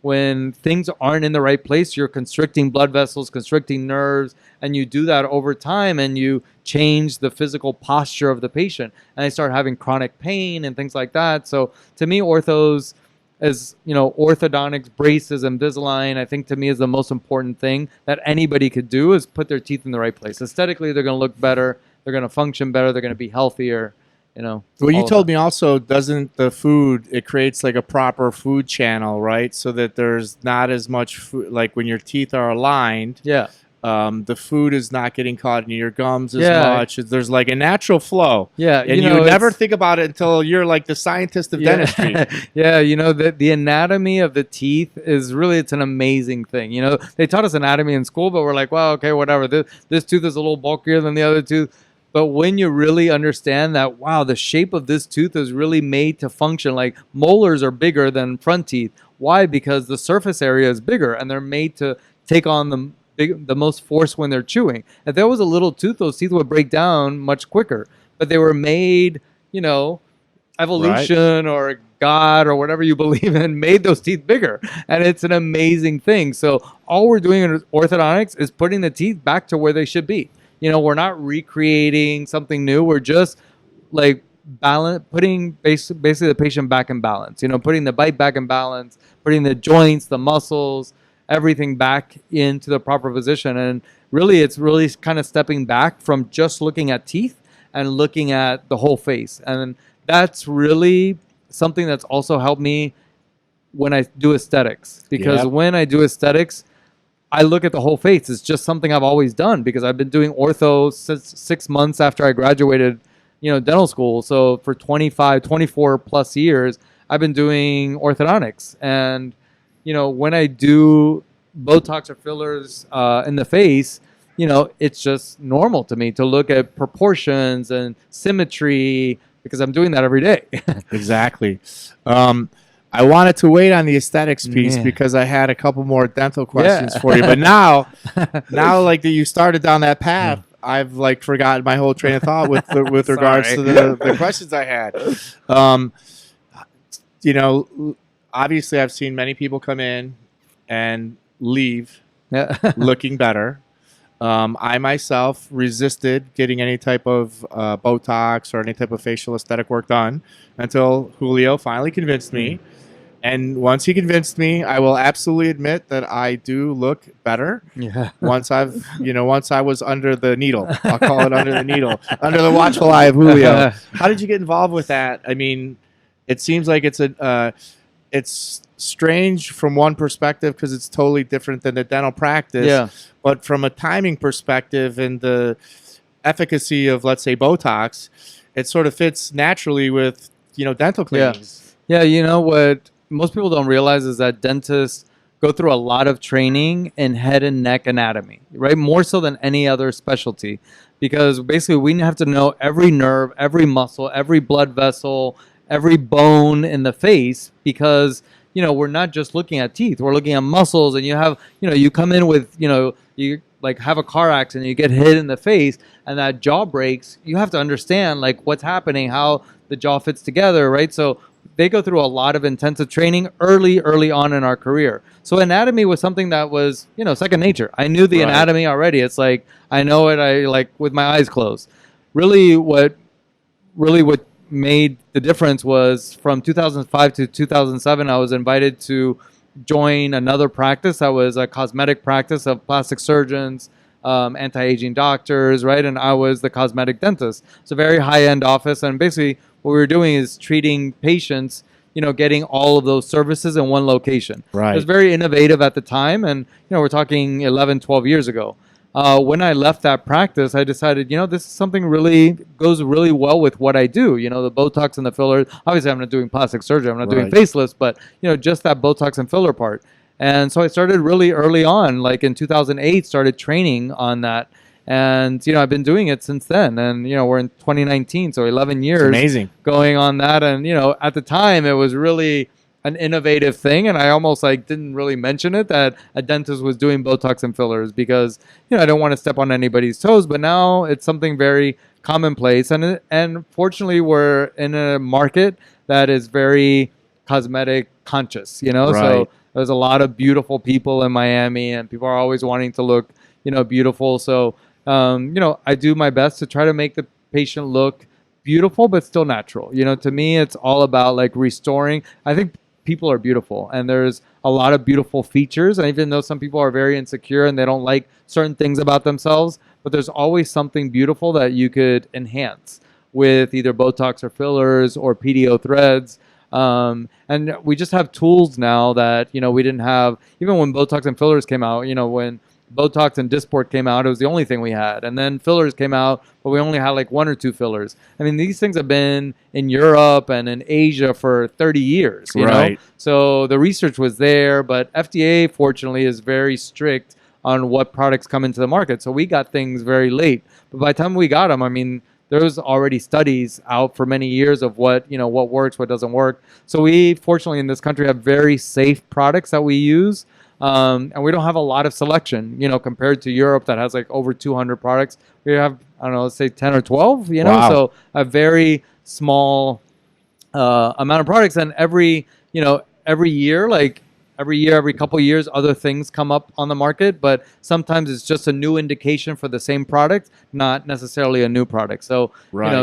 when things aren't in the right place, you're constricting blood vessels, constricting nerves, and you do that over time, and you change the physical posture of the patient, and they start having chronic pain and things like that. So to me, orthos, as orthodontics, braces, Invisalign, I think to me is the most important thing that anybody could do, is put their teeth in the right place. Aesthetically, they're going to look better, they're going to function better, they're going to be healthier. Well, you told me also, doesn't the food, it creates like a proper food channel, right? So that there's not as much food, like when your teeth are aligned, the food is not getting caught in your gums as much. There's like a natural flow. Yeah. And you never think about it until you're like the scientist of dentistry. Yeah. The anatomy of the teeth is really, it's an amazing thing. They taught us anatomy in school, but we're like, well, okay, whatever. This tooth is a little bulkier than the other tooth. But when you really understand that, wow, the shape of this tooth is really made to function. Like molars are bigger than front teeth. Why? Because the surface area is bigger, and they're made to take on the most force when they're chewing. If there was a little tooth, those teeth would break down much quicker. But they were made, evolution, right, or God or whatever you believe in made those teeth bigger. And it's an amazing thing. So all we're doing in orthodontics is putting the teeth back to where they should be. We're not recreating something new. We're just like putting basically the patient back in balance, putting the bite back in balance, putting the joints, the muscles, everything back into the proper position. And really, it's really kind of stepping back from just looking at teeth and looking at the whole face. And that's really something that's also helped me when I do aesthetics, because when I do aesthetics, I look at the whole face. It's just something I've always done, because I've been doing ortho since 6 months after I graduated, dental school. So for 24 plus years, I've been doing orthodontics. And, when I do Botox or fillers in the face, it's just normal to me to look at proportions and symmetry, because I'm doing that every day. Exactly. I wanted to wait on the aesthetics piece because I had a couple more dental questions for you. But now like that you started down that path, I've like forgotten my whole train of thought with regards to the questions I had. Obviously I've seen many people come in and leave looking better. I myself resisted getting any type of Botox or any type of facial aesthetic work done until Julio finally convinced me. And once he convinced me, I will absolutely admit that I do look better. Yeah. Once I was under the needle, I'll call it under the needle, under the watchful eye of Julio. How did you get involved with that? I mean, it seems like it's strange from one perspective because it's totally different than the dental practice. Yeah. But from a timing perspective and the efficacy of, let's say, Botox, it sort of fits naturally with, dental cleanings. Yeah, what most people don't realize is that dentists go through a lot of training in head and neck anatomy, right? More so than any other specialty, because basically we have to know every nerve, every muscle, every blood vessel, every bone in the face, because we're not just looking at teeth, we're looking at muscles. And you come in with, you like have a car accident, you get hit in the face and that jaw breaks. You have to understand like what's happening, how the jaw fits together, right? So they go through a lot of intensive training early on in our career. So anatomy was something that was, second nature. I knew the anatomy already. It's like, I know it, I like with my eyes closed. Really what made the difference was from 2005 to 2007, I was invited to join another practice that was a cosmetic practice of plastic surgeons, anti-aging doctors, right? And I was the cosmetic dentist. It's a very high-end office, and basically what we were doing is treating patients, getting all of those services in one location. Right. It was very innovative at the time, and we're talking 11, 12 years ago. When I left that practice, I decided, this is something really goes really well with what I do. The Botox and the fillers. Obviously, I'm not doing plastic surgery. I'm not doing facelifts, but, just that Botox and filler part. And so I started really early on, like in 2008, started training on that. And, I've been doing it since then. And, we're in 2019, so 11 years. It's amazing. Going on that. And, at the time, it was really an innovative thing, and I almost didn't really mention it that a dentist was doing Botox and fillers because I don't want to step on anybody's toes, but now it's something very commonplace, and fortunately we're in a market that is very cosmetic conscious, so there's a lot of beautiful people in Miami, and people are always wanting to look beautiful, so I do my best to try to make the patient look beautiful but still natural. To me it's all about restoring. I think people are beautiful, and there's a lot of beautiful features, and even though some people are very insecure and they don't like certain things about themselves, but there's always something beautiful that you could enhance with either Botox or fillers or PDO threads, and we just have tools now that we didn't have even when Botox and fillers came out. When Botox and Dysport came out, it was the only thing we had. And then fillers came out, but we only had 1 or 2 fillers. I mean, these things have been in Europe and in Asia for 30 years, you know? So the research was there, but FDA, fortunately, is very strict on what products come into the market. So we got things very late. But by the time we got them, I mean, there was already studies out for many years of what works, what doesn't work. So we, fortunately, in this country have very safe products that we use. And we don't have a lot of selection, compared to Europe that has over 200 products. We have, I don't know, let's say 10 or 12, Wow. So a very small amount of products. And every year, every couple of years, other things come up on the market. But sometimes it's just a new indication for the same product, not necessarily a new product. So,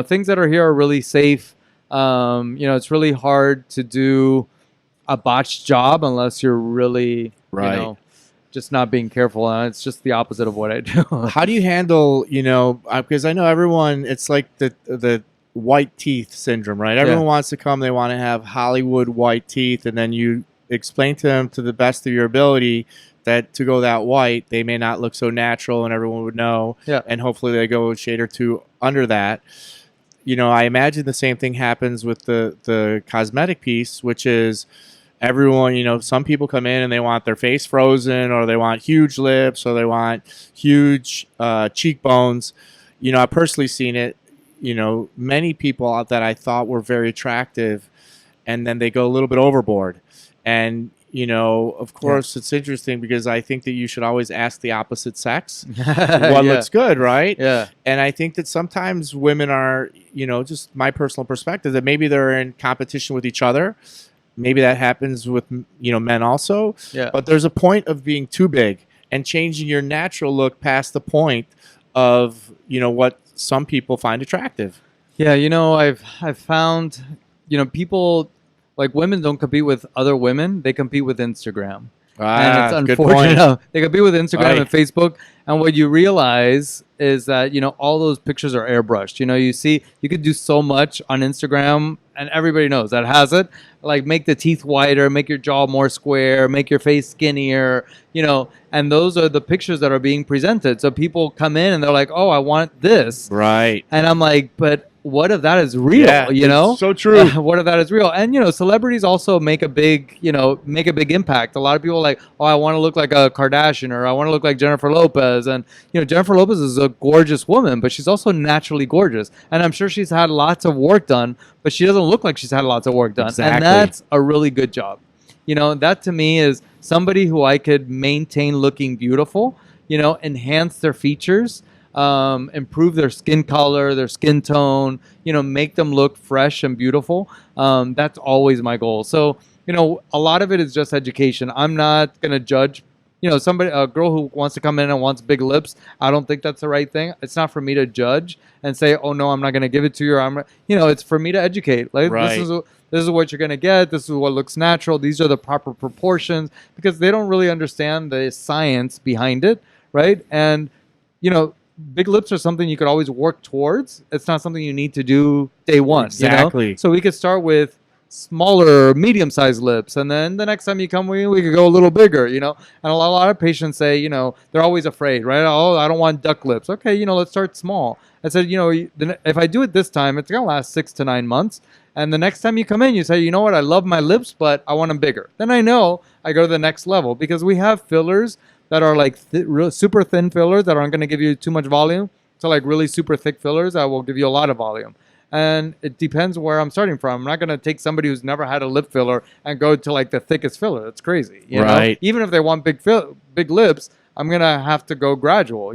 things that are here are really safe. It's really hard to do a botched job unless you're really just not being careful, and it's just the opposite of what I do. How do you handle because I know everyone, it's like the white teeth syndrome, right? Everyone wants to come, they want to have Hollywood white teeth, and then you explain to them to the best of your ability that to go that white they may not look so natural, and everyone would know, and hopefully they go a shade or two under that. I imagine the same thing happens with the cosmetic piece, which is everyone, some people come in and they want their face frozen, or they want huge lips, or they want huge cheekbones. I've personally seen it, many people out that I thought were very attractive, and then they go a little bit overboard. And, of course, it's interesting because I think that you should always ask the opposite sex what looks good, right? Yeah. And I think that sometimes women are, just my personal perspective, that maybe they're in competition with each other. Maybe that happens with, men also. Yeah. But there's a point of being too big and changing your natural look past the point of, what some people find attractive. Yeah, I've found, people, women don't compete with other women. They compete with Instagram. And it's unfortunate. They compete with Instagram and Facebook. And what you realize is that, all those pictures are airbrushed. You could do so much on Instagram, and everybody knows that has it. Make the teeth whiter, make your jaw more square, make your face skinnier, and those are the pictures that are being presented. So people come in and they're like, oh, I want this. Right. And I'm like, but what if that is real? It's so true. What if that is real? And celebrities also make a big impact. A lot of people are like, oh, I want to look like a Kardashian, or I want to look like Jennifer Lopez. And Jennifer Lopez is a gorgeous woman, but she's also naturally gorgeous. And I'm sure she's had lots of work done, but she doesn't look like she's had lots of work done. Exactly. And that's a really good job. That to me is somebody who I could maintain looking beautiful, enhance their features, improve their skin color, their skin tone, make them look fresh and beautiful. That's always my goal. So, a lot of it is just education. I'm not going to judge, a girl who wants to come in and wants big lips. I don't think that's the right thing. It's not for me to judge and say, oh no, I'm not going to give it to you. It's for me to educate. Like, Right. this is what you're going to get. This is what looks natural. These are the proper proportions, because they don't really understand the science behind it. Right. And, big lips are something you could always work towards. It's not something you need to do day one. Exactly. So we could start with smaller, medium-sized lips, and then the next time you come, we could go a little bigger. And a lot of patients say, they're always afraid, right? Oh, I don't want duck lips. Okay, let's start small. I said, if I do it this time, it's gonna last 6 to 9 months. And the next time you come in, you say, you know what? I love my lips, but I want them bigger. Then I know I go to the next level, because we have fillers that are like super thin fillers that aren't going to give you too much volume, to like really super thick fillers that will give you a lot of volume. And it depends where I'm starting from. I'm not going to take somebody who's never had a lip filler and go to like the thickest filler. That's crazy. Right. Even if they want big lips, I'm going to have to go gradual,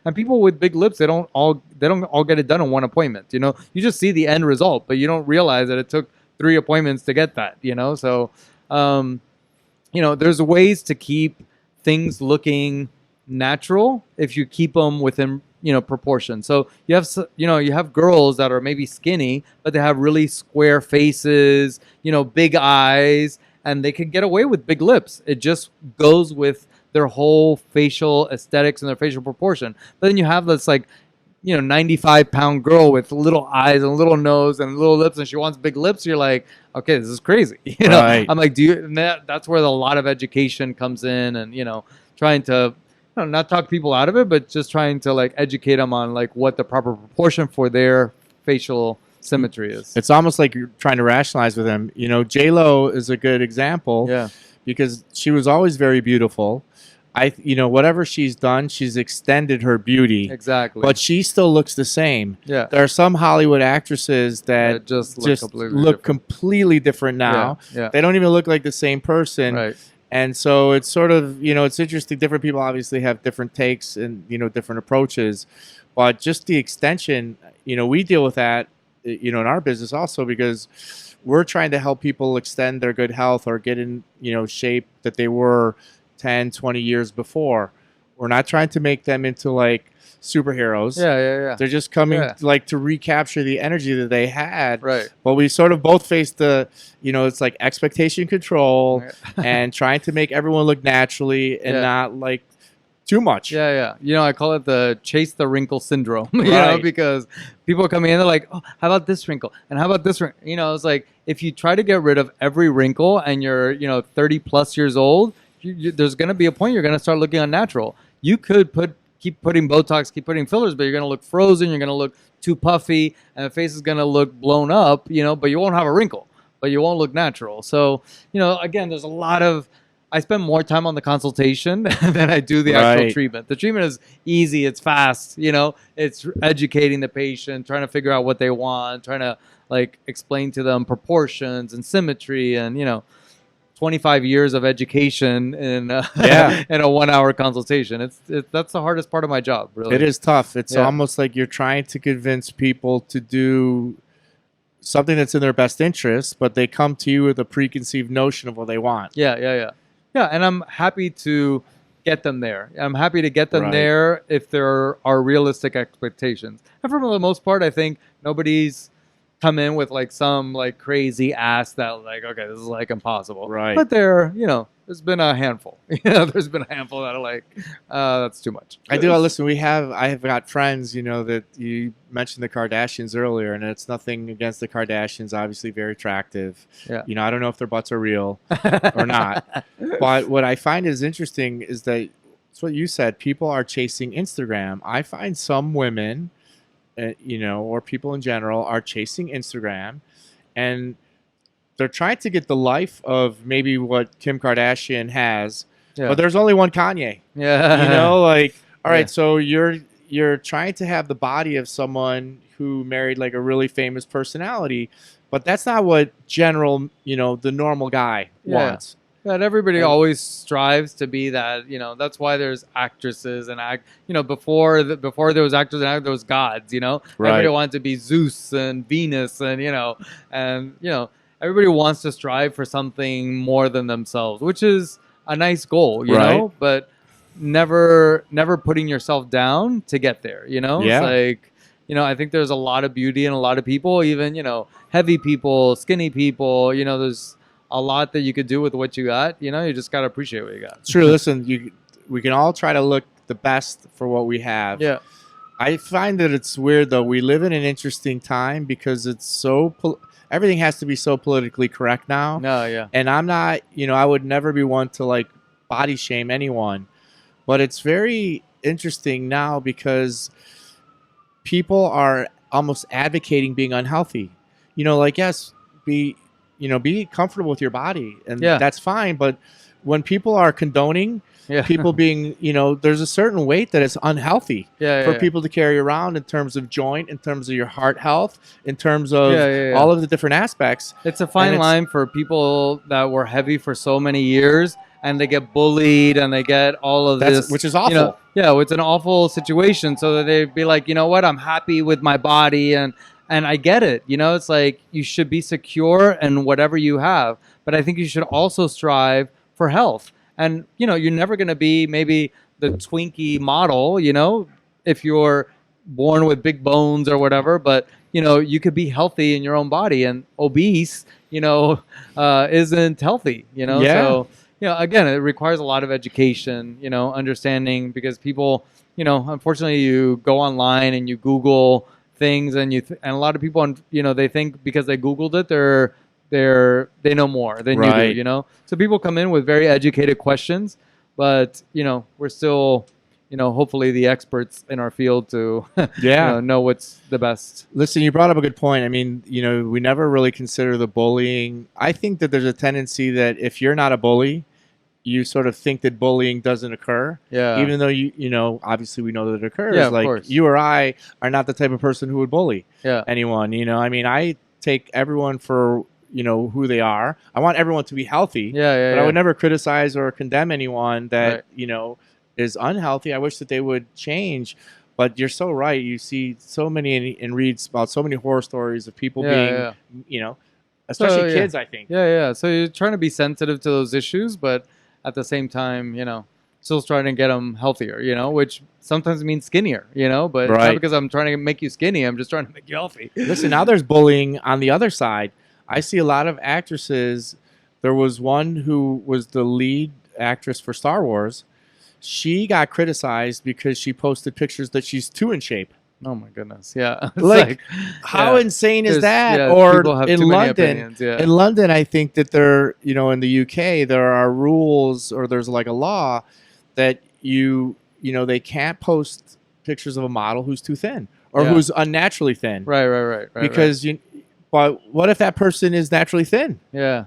And people with big lips, they don't all get it done in one appointment, You just see the end result, but you don't realize that it took 3 appointments to get that, So, there's ways to keep things looking natural if you keep them within proportion. So you have girls that are maybe skinny, but they have really square faces, big eyes, and they can get away with big lips. It just goes with their whole facial aesthetics and their facial proportion. But then you have this 95-pound girl with little eyes and a little nose and little lips, and she wants big lips. You're like, okay, this is crazy. Right. I'm like, that's where a lot of education comes in, and trying to not talk people out of it, but just trying to like educate them on like what the proper proportion for their facial symmetry is. It's almost like you're trying to rationalize with them. J-Lo is a good example. Yeah. Because she was always very beautiful. Whatever she's done, she's extended her beauty. Exactly. But she still looks the same. Yeah. There are some Hollywood actresses that just look completely different now. Yeah. They don't even look like the same person. Right. And so it's sort of, it's interesting. Different people obviously have different takes and, different approaches. But just the extension, we deal with that, in our business also, because we're trying to help people extend their good health or get in, shape that they were 10, 20 years before. We're not trying to make them into like superheroes. Yeah. They're just coming to recapture the energy that they had. Right. But we sort of both face the, it's like expectation control and trying to make everyone look naturally and not like too much. Yeah. I call it the chase the wrinkle syndrome, Right. because people are coming in, they're like, oh, how about this wrinkle? And how about this wrinkle? It's like, if you try to get rid of every wrinkle and you're, 30 plus years old, there's going to be a point you're going to start looking unnatural. You could keep putting Botox, keep putting fillers, but you're going to look frozen. You're going to look too puffy, and the face is going to look blown up, but you won't have a wrinkle, but you won't look natural. So, again, there's a lot of, I spend more time on the consultation than I do the actual treatment. The treatment is easy. It's fast. It's educating the patient, trying to figure out what they want, trying to like explain to them proportions and symmetry and, 25 years of education in in a 1-hour consultation. That's the hardest part of my job, really. It is tough. It's almost like you're trying to convince people to do something that's in their best interest, but they come to you with a preconceived notion of what they want. Yeah, and I'm happy to get them there. I'm happy to get them there if there are realistic expectations. And for the most part, I think nobody's come in with like some like crazy ask that like, okay, this is like impossible. Right. But there's been a handful. There's been a handful that are like, that's too much. I do. Listen, I have got friends, that you mentioned the Kardashians earlier, and it's nothing against the Kardashians, obviously very attractive. Yeah. I don't know if their butts are real or not. But what I find is interesting is that it's what you said. People are chasing Instagram. I find some women, or people in general are chasing Instagram, and they're trying to get the life of maybe what Kim Kardashian has, but there's only one Kanye. Yeah. All right, so you're trying to have the body of someone who married like a really famous personality, but that's not what the normal guy wants. But everybody And- always strives to be that, that's why there's actresses and before there was actors and actors, there was gods, everybody Right. wanted to be Zeus and Venus and everybody wants to strive for something more than themselves, which is a nice goal, Right. but never putting yourself down to get there, Yeah. It's like, I think there's a lot of beauty in a lot of people, even, heavy people, skinny people, there's a lot that you could do with what you got. You just got to appreciate what you got. True. Listen, we can all try to look the best for what we have. Yeah. I find that it's weird, though. We live in an interesting time because it's so everything has to be so politically correct now. No, yeah. And I'm not, I would never be one to like body shame anyone, but it's very interesting now because people are almost advocating being unhealthy. Like, yes, be comfortable with your body, and Yeah. that's fine. But when people are condoning Yeah. people being, there's a certain weight that is unhealthy Yeah, for yeah. people to carry around in terms of joint, in terms of your heart health, in terms of Yeah. all of the different aspects. It's a fine line for people that were heavy for so many years and they get bullied and they get all of this, Which is awful. It's an awful situation. So that they'd be like, you know what, I'm happy with my body and I get it. It's like you should be secure in whatever you have, but I think you should also strive for health. And you're never going to be maybe the Twinkie model, if you're born with big bones or whatever, but you could be healthy in your own body, and obese, isn't healthy, Yeah. So, again, it requires a lot of education, understanding, because people, unfortunately you go online and you Google things and and a lot of people, they think because they Googled it, they know more than Right. you do, So people come in with very educated questions, but, we're still, hopefully the experts in our field to Yeah. know what's the best. Listen, you brought up a good point. I mean, we never really consider the bullying. I think that there's a tendency that if you're not a bully, you sort of think that bullying doesn't occur. Yeah. Even though obviously we know that it occurs. Yeah, of like course. you or I are not the type of person who would bully Yeah. anyone. I mean, I take everyone for who they are. I want everyone to be healthy. Yeah. But I would never criticize or condemn anyone that Right. is unhealthy. I wish that they would change. But you're so right. You see so many and read about so many horror stories of people being, especially So, kids, I think. Yeah. So you're trying to be sensitive to those issues, but at the same time, still trying to get them healthier, which sometimes means skinnier, but it's not Right. because I'm trying to make you skinny. I'm just trying to make you healthy. Listen, now there's bullying on the other side. I see a lot of actresses. There was one who was the lead actress for Star Wars. She got criticized because she posted pictures that she's too in shape. Oh my goodness. Yeah. It's Like, how yeah. insane is There's- that? yeah, Or people have in too many London, opinions, yeah. in London, I think that there, in the UK, there are rules or there's like a law that they can't post pictures of a model who's too thin or Yeah. who's unnaturally thin. Right. Because but what if that person is naturally thin? Yeah.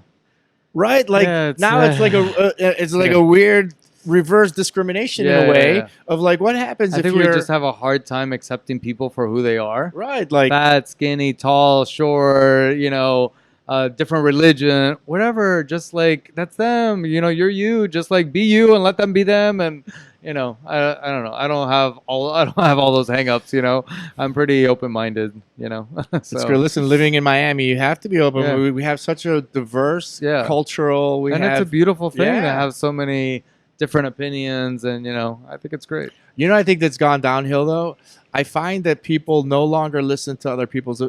Right? Like Yeah, now it's like Yeah. a weird reverse discrimination in Yeah, a way yeah. of like what happens I if think you're we just have a hard time accepting people for who they are. right, like Fat, skinny, tall, short, different religion, whatever. Just like that's them. You're you. Just like be you and let them be them. And I don't know. I don't have all those hangups. I'm pretty open minded. it's good. Listen, living in Miami, you have to be open. Yeah. We have such a diverse Yeah. cultural. And it's a beautiful thing to Yeah. have so many different opinions, and I think it's great. I think that's gone downhill though. I find that people no longer listen to other people's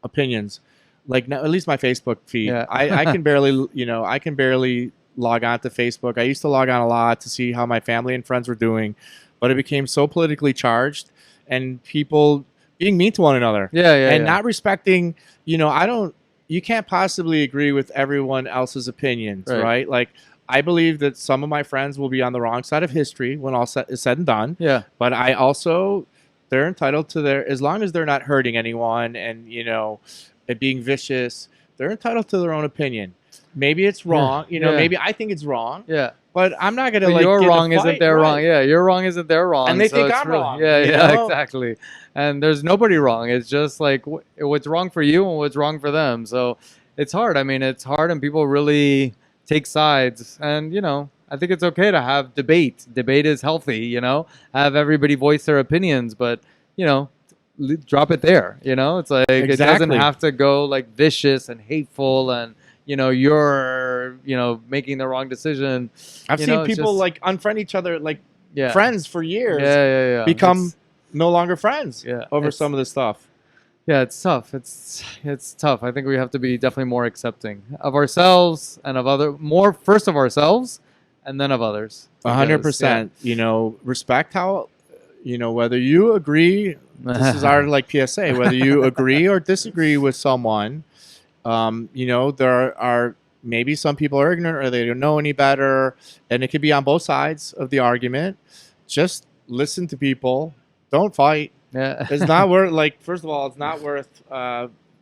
opinions. Like now, at least my Facebook feed. Yeah. I can barely, I can barely log on to Facebook. I used to log on a lot to see how my family and friends were doing, but it became so politically charged and people being mean to one another. Yeah. Not respecting, you can't possibly agree with everyone else's opinions, right? Like I believe that some of my friends will be on the wrong side of history when all is said and done. Yeah. But I also, they're entitled to as long as they're not hurting anyone and, and being vicious, they're entitled to their own opinion. Maybe it's wrong. Yeah. Maybe I think it's wrong. Yeah. But I'm not going to But like your get in a wrong isn't fight, their right? wrong. Yeah, your wrong isn't their wrong. And they so think it's I'm wrong, Yeah, you yeah, know? exactly. And there's nobody wrong. It's just like what's wrong for you and what's wrong for them. So it's hard. I mean, it's hard, and people really take sides. And, I think it's okay to have debate. Debate is healthy, have everybody voice their opinions, but, drop it there. It's like it doesn't Exactly. have to go like vicious and hateful and, you're, making the wrong decision. I've seen It's people just- like unfriend each other, like yeah. friends for years, Yeah. become It's- no longer friends Yeah, over it's- some of this stuff. Yeah, it's tough. It's tough. I think we have to be definitely more accepting of ourselves and first of ourselves and then of others. 100%. Respect how, whether you agree. This is our like PSA. Whether you agree or disagree with someone, there are maybe some people are ignorant or they don't know any better, and it could be on both sides of the argument. Just listen to people. Don't fight. Yeah. It's not worth, like, first of all, it's not worth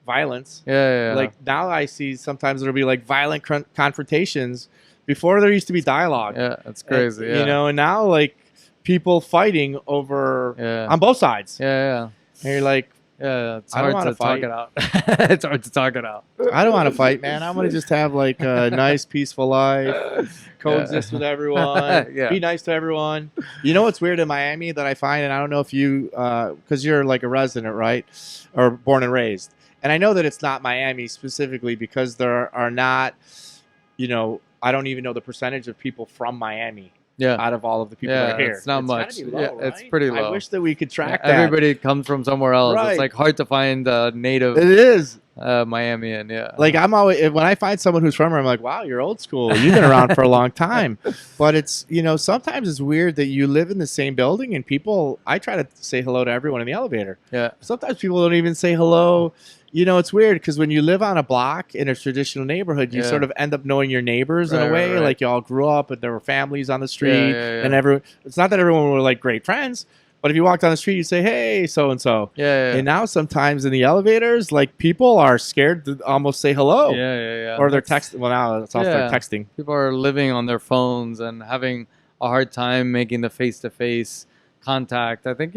violence. Yeah. Like, now I see sometimes there'll be like violent confrontations. Before there used to be dialogue. Yeah, that's crazy. And, and now like people fighting over on both sides. Yeah. And you're like, Yeah, it's I don't hard wanna to talk fight. it out. It's hard to talk it out. I don't want to fight, man. I want to just have like a nice, peaceful life, coexist with everyone, Yeah. be nice to everyone. You know what's weird in Miami that I find, and I don't know if you, because you're like a resident, right, or born and raised, and I know that it's not Miami specifically because there are not, I don't even know the percentage of people from Miami Yeah. out of all of the people that are here. It's not gotta much. be low, Yeah, it's right? pretty I low. wish that we could track that. Everybody comes from somewhere else. Right. It's like hard to find a native It is. Miamian. Yeah. Like I'm always when I find someone who's from here, I'm like, wow, you're old school. You've been around for a long time. But it's sometimes it's weird that you live in the same building and people. I try to say hello to everyone in the elevator. Yeah. Sometimes people don't even say hello. It's weird because when you live on a block in a traditional neighborhood, you Yeah. sort of end up knowing your neighbors in a Right, way. right. Like you all grew up and there were families on the street, yeah. and everyone. It's not that everyone were like great friends, but if you walked down the street, you say, "Hey, so and so." Yeah. And now sometimes in the elevators, like people are scared to almost say hello. Yeah. Or they're texting. Well, now it's also Yeah. texting. People are living on their phones and having a hard time making the face-to-face contact. I think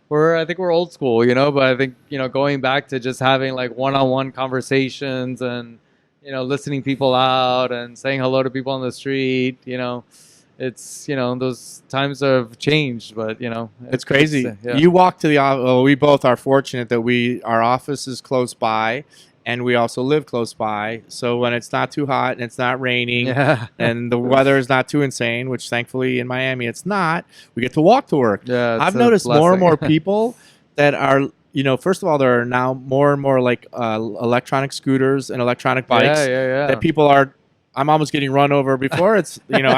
we're old school, but I think going back to just having like one-on-one conversations and listening people out and saying hello to people on the street. It's those times have changed, but It's crazy. yeah. You walk to the office. Well, we both are fortunate that our office is close by, and we also live close by. So when it's not too hot and it's not raining, Yeah. and the weather is not too insane, which thankfully in Miami it's not, we get to walk to work. Yeah, it's I've a noticed more and more blessing. people that are, first of all, there are now more and more like electronic scooters and electronic bikes Yeah. that people are. I'm almost getting run over. Before I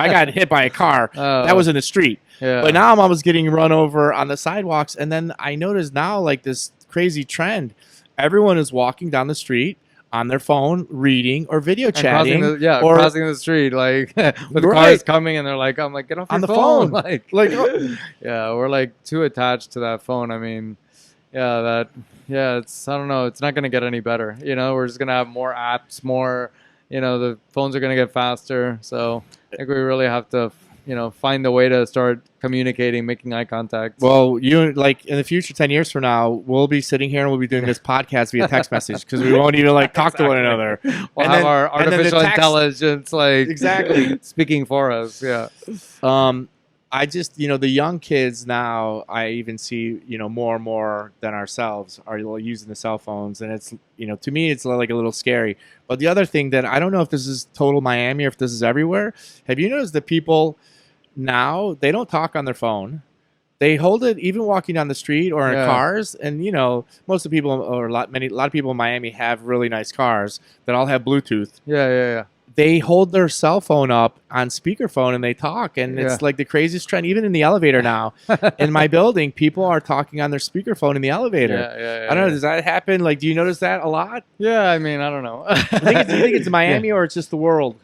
got hit by a car. Oh. That was in the street. Yeah. But now I'm almost getting run over on the sidewalks. And then I notice now like this crazy trend. Everyone is walking down the street on their phone, reading or video And chatting. crossing the street, like with Right. cars coming, and they're like, "I'm like, get off On your the phone!" phone. Like, yeah, we're like too attached to that phone. I mean, it's I don't know. It's not gonna get any better. We're just gonna have more apps, more. The phones are gonna get faster. So I think we really have to, find a way to start communicating, making eye contact. Well, you like in the future, 10 years from now, we'll be sitting here and we'll be doing this podcast via text message because we won't even like talk to one another. We'll And have then- our and then the artificial text- intelligence like Exactly. speaking for us. Yeah. I just, the young kids now, I even see, more and more than ourselves are using the cell phones. And it's, to me, it's like a little scary. But the other thing that I don't know if this is total Miami or if this is everywhere. Have you noticed that people now, they don't talk on their phone? They hold it even walking down the street or in Yeah. cars. And, most of the people or a lot of people in Miami have really nice cars that all have Bluetooth. Yeah. They hold their cell phone up on speakerphone and they talk, and Yeah. it's like the craziest trend. Even in the elevator now, in my building, people are talking on their speakerphone in the elevator. Yeah. I don't know. Does that happen? Like, do you notice that a lot? Yeah, I mean, I don't know. Do you think it's Miami or it's just the world?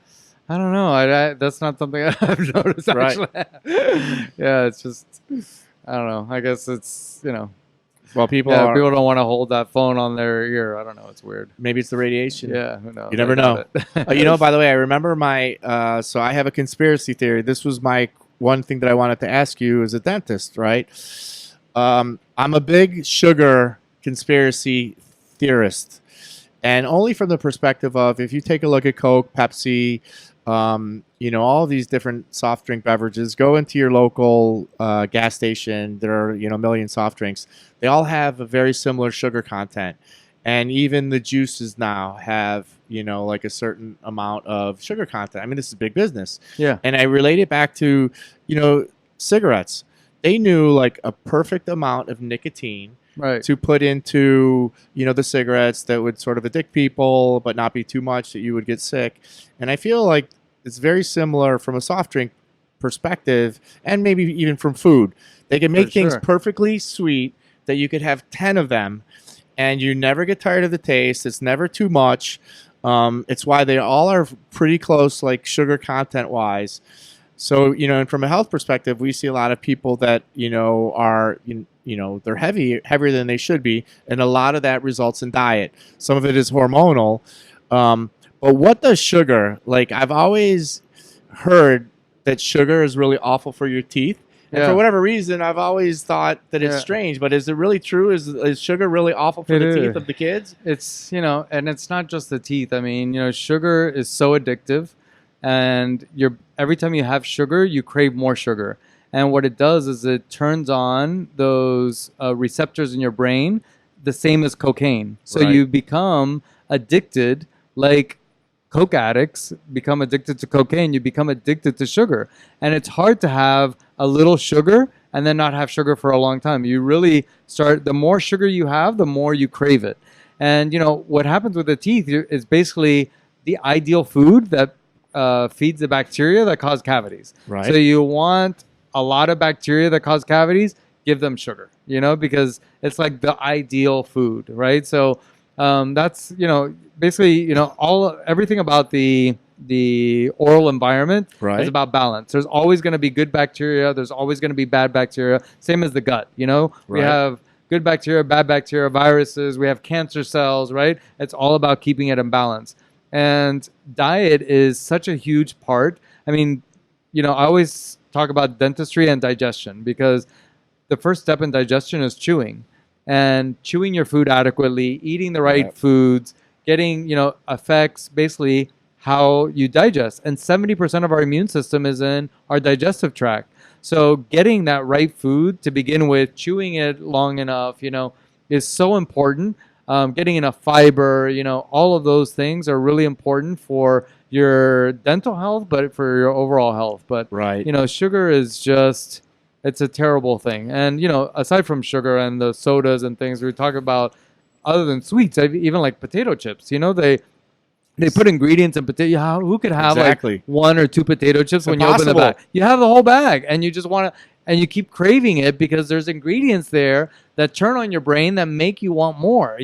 I don't know. I that's not something I've noticed Right. actually. Yeah, it's just I don't know. I guess it's Well, people people don't want to hold that phone on their ear. I don't know. It's weird. maybe it's the radiation. Yeah, who knows? You never I doubt know. it. By the way, I remember so I have a conspiracy theory. This was my one thing that I wanted to ask you as a dentist, right? I'm a big sugar conspiracy theorist. And only from the perspective of if you take a look at Coke, Pepsi, All these different soft drink beverages. Go into your local gas station. There are, a million soft drinks. They all have a very similar sugar content. And even the juices now have, like a certain amount of sugar content. I mean, this is big business. Yeah. And I relate it back to, cigarettes. They knew like a perfect amount of nicotine Right. to put into, the cigarettes that would sort of addict people, but not be too much that you would get sick. And I feel like it's very similar from a soft drink perspective, and maybe even from food. They can make things perfectly sweet that you could have 10 of them, and you never get tired of the taste. It's never too much. It's why they all are pretty close, like sugar content wise. So, and from a health perspective, we see a lot of people that, are, they're heavier than they should be. And a lot of that results in diet. Some of it is hormonal. But what does sugar, like I've always heard that sugar is really awful for your teeth. And for whatever reason, I've always thought that it's strange. But is it really true? Is sugar really awful for the teeth of the kids? It's, and it's not just the teeth. I mean, sugar is so addictive. And every time you have sugar, you crave more sugar. And what it does is it turns on those receptors in your brain, the same as cocaine. So you become addicted, like Coke addicts become addicted to cocaine. You become addicted to sugar. And it's hard to have a little sugar and then not have sugar for a long time. You really the more sugar you have, the more you crave it. And, what happens with the teeth is basically the ideal food that feeds the bacteria that cause cavities. Right. So you want a lot of bacteria that cause cavities, give them sugar, because it's like the ideal food, right? So that's, basically, everything about the oral environment is about balance. There's always going to be good bacteria. There's always going to be bad bacteria. Same as the gut, We have good bacteria, bad bacteria, viruses. We have cancer cells, right? It's all about keeping it in balance. And diet is such a huge part. I mean, I always talk about dentistry and digestion because the first step in digestion is chewing. And chewing your food adequately, eating the right foods, getting, affects basically how you digest. And 70% of our immune system is in our digestive tract. So getting that right food to begin with, chewing it long enough, is so important. Getting enough fiber, all of those things are really important for your dental health, but for your overall health. But, sugar is just, it's a terrible thing. And, aside from sugar and the sodas and things we talk about, other than sweets, even like potato chips, they put ingredients in potato. Who could have like 1 or 2 potato chips when you open the bag? You have the whole bag and you just want to, and you keep craving it because there's ingredients there that turn on your brain that make you want more,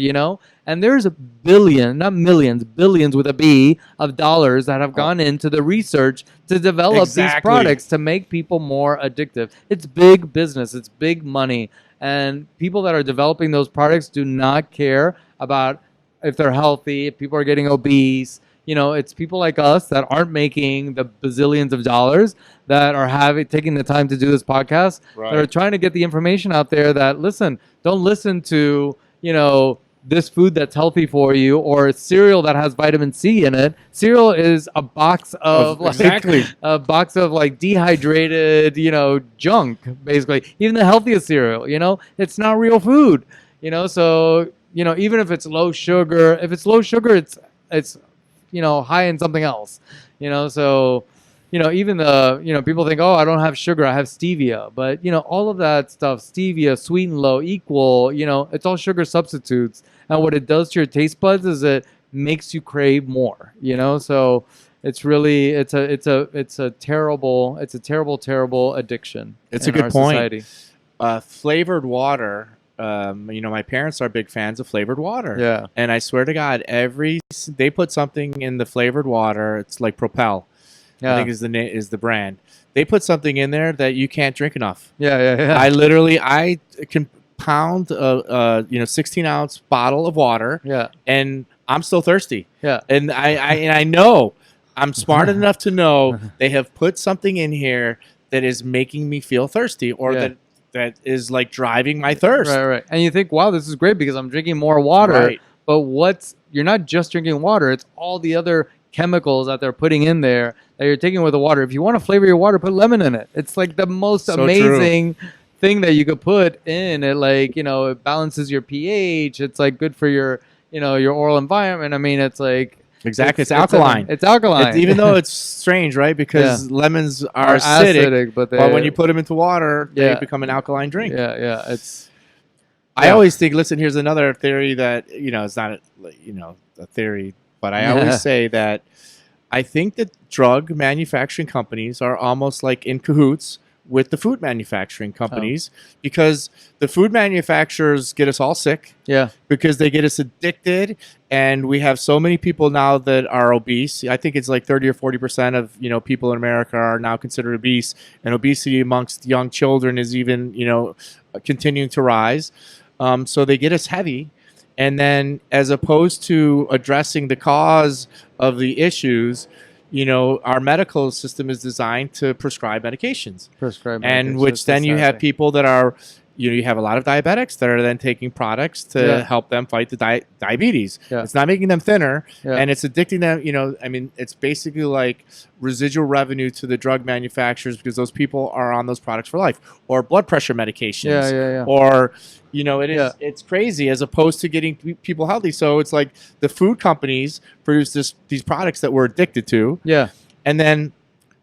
And there's a billion, not millions, billions with a B of dollars that have gone into the research to develop these products to make people more addictive. It's big business. It's big money. And people that are developing those products do not care about if they're healthy, if people are getting obese. It's people like us that aren't making the bazillions of dollars that are taking the time to do this podcast, that are trying to get the information out there that, don't listen to, this food that's healthy for you or cereal that has vitamin C in it. Cereal is a box of dehydrated, junk, basically. Even the healthiest cereal, it's not real food, so, even if it's low sugar, it's high in something else, so, even people think, oh, I don't have sugar, I have stevia, but, all of that stuff, stevia, sweet and low, equal, it's all sugar substitutes. And what it does to your taste buds is it makes you crave more, so it's really, it's a terrible addiction. It's a good point. Flavored water. My parents are big fans of flavored water. Yeah. And I swear to God, they put something in the flavored water. It's like Propel, I think is the brand. They put something in there that you can't drink enough. Yeah. I can pound a 16-ounce bottle of water. Yeah. And I'm still thirsty. Yeah. And I know I'm smart enough to know they have put something in here that is making me feel thirsty, or that is like driving my thirst. Right. And you think, wow, this is great because I'm drinking more water. Right. But you're not just drinking water, it's all the other chemicals that they're putting in there that you're taking with the water. If you want to flavor your water, put lemon in it. It's like the most So amazing thing that you could put in it. Like, it balances your pH. It's like good for your, your oral environment. I mean, it's like, Exactly. It's alkaline. It's alkaline. Even though it's strange, right? Because lemons are acidic, but when you put them into water, they become an alkaline drink. Yeah. It's. I always think. Listen, here's another theory that it's not a theory, but I always say that I think that drug manufacturing companies are almost like in cahoots with the food manufacturing companies because the food manufacturers get us all sick. Yeah. Because they get us addicted, and we have so many people now that are obese. I think it's like 30 or 40% of people in America are now considered obese, and obesity amongst young children is even continuing to rise. So they get us heavy, and then as opposed to addressing the cause of the issues, our medical system is designed to prescribe medications. And which then you have people that are, you have a lot of diabetics that are then taking products to help them fight the diabetes. Yeah. It's not making them thinner, and it's addicting them. I mean, it's basically like residual revenue to the drug manufacturers because those people are on those products for life, or blood pressure medications, or it's crazy as opposed to getting people healthy. So it's like the food companies produce these products that we're addicted to. Yeah. And then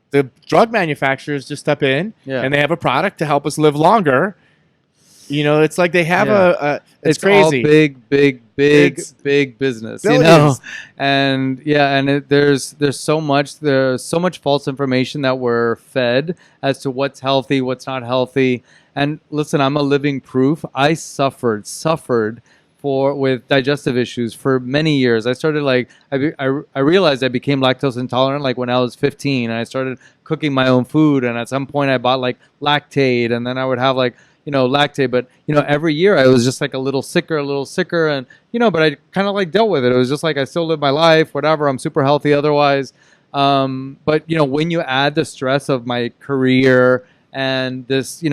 the drug manufacturers just step in and they have a product to help us live longer. It's like they have it's crazy. All big business, billions. And there's so much false information that we're fed as to what's healthy, what's not healthy. And listen, I'm a living proof. I suffered with digestive issues for many years. I started I realized I became lactose intolerant when I was 15, and I started cooking my own food. And at some point I bought Lactaid, and then I would have Lactaid, but every year I was just a little sicker, and but I kind of dealt with it. It was just I still live my life, whatever. I'm super healthy otherwise. But when you add the stress of my career and this,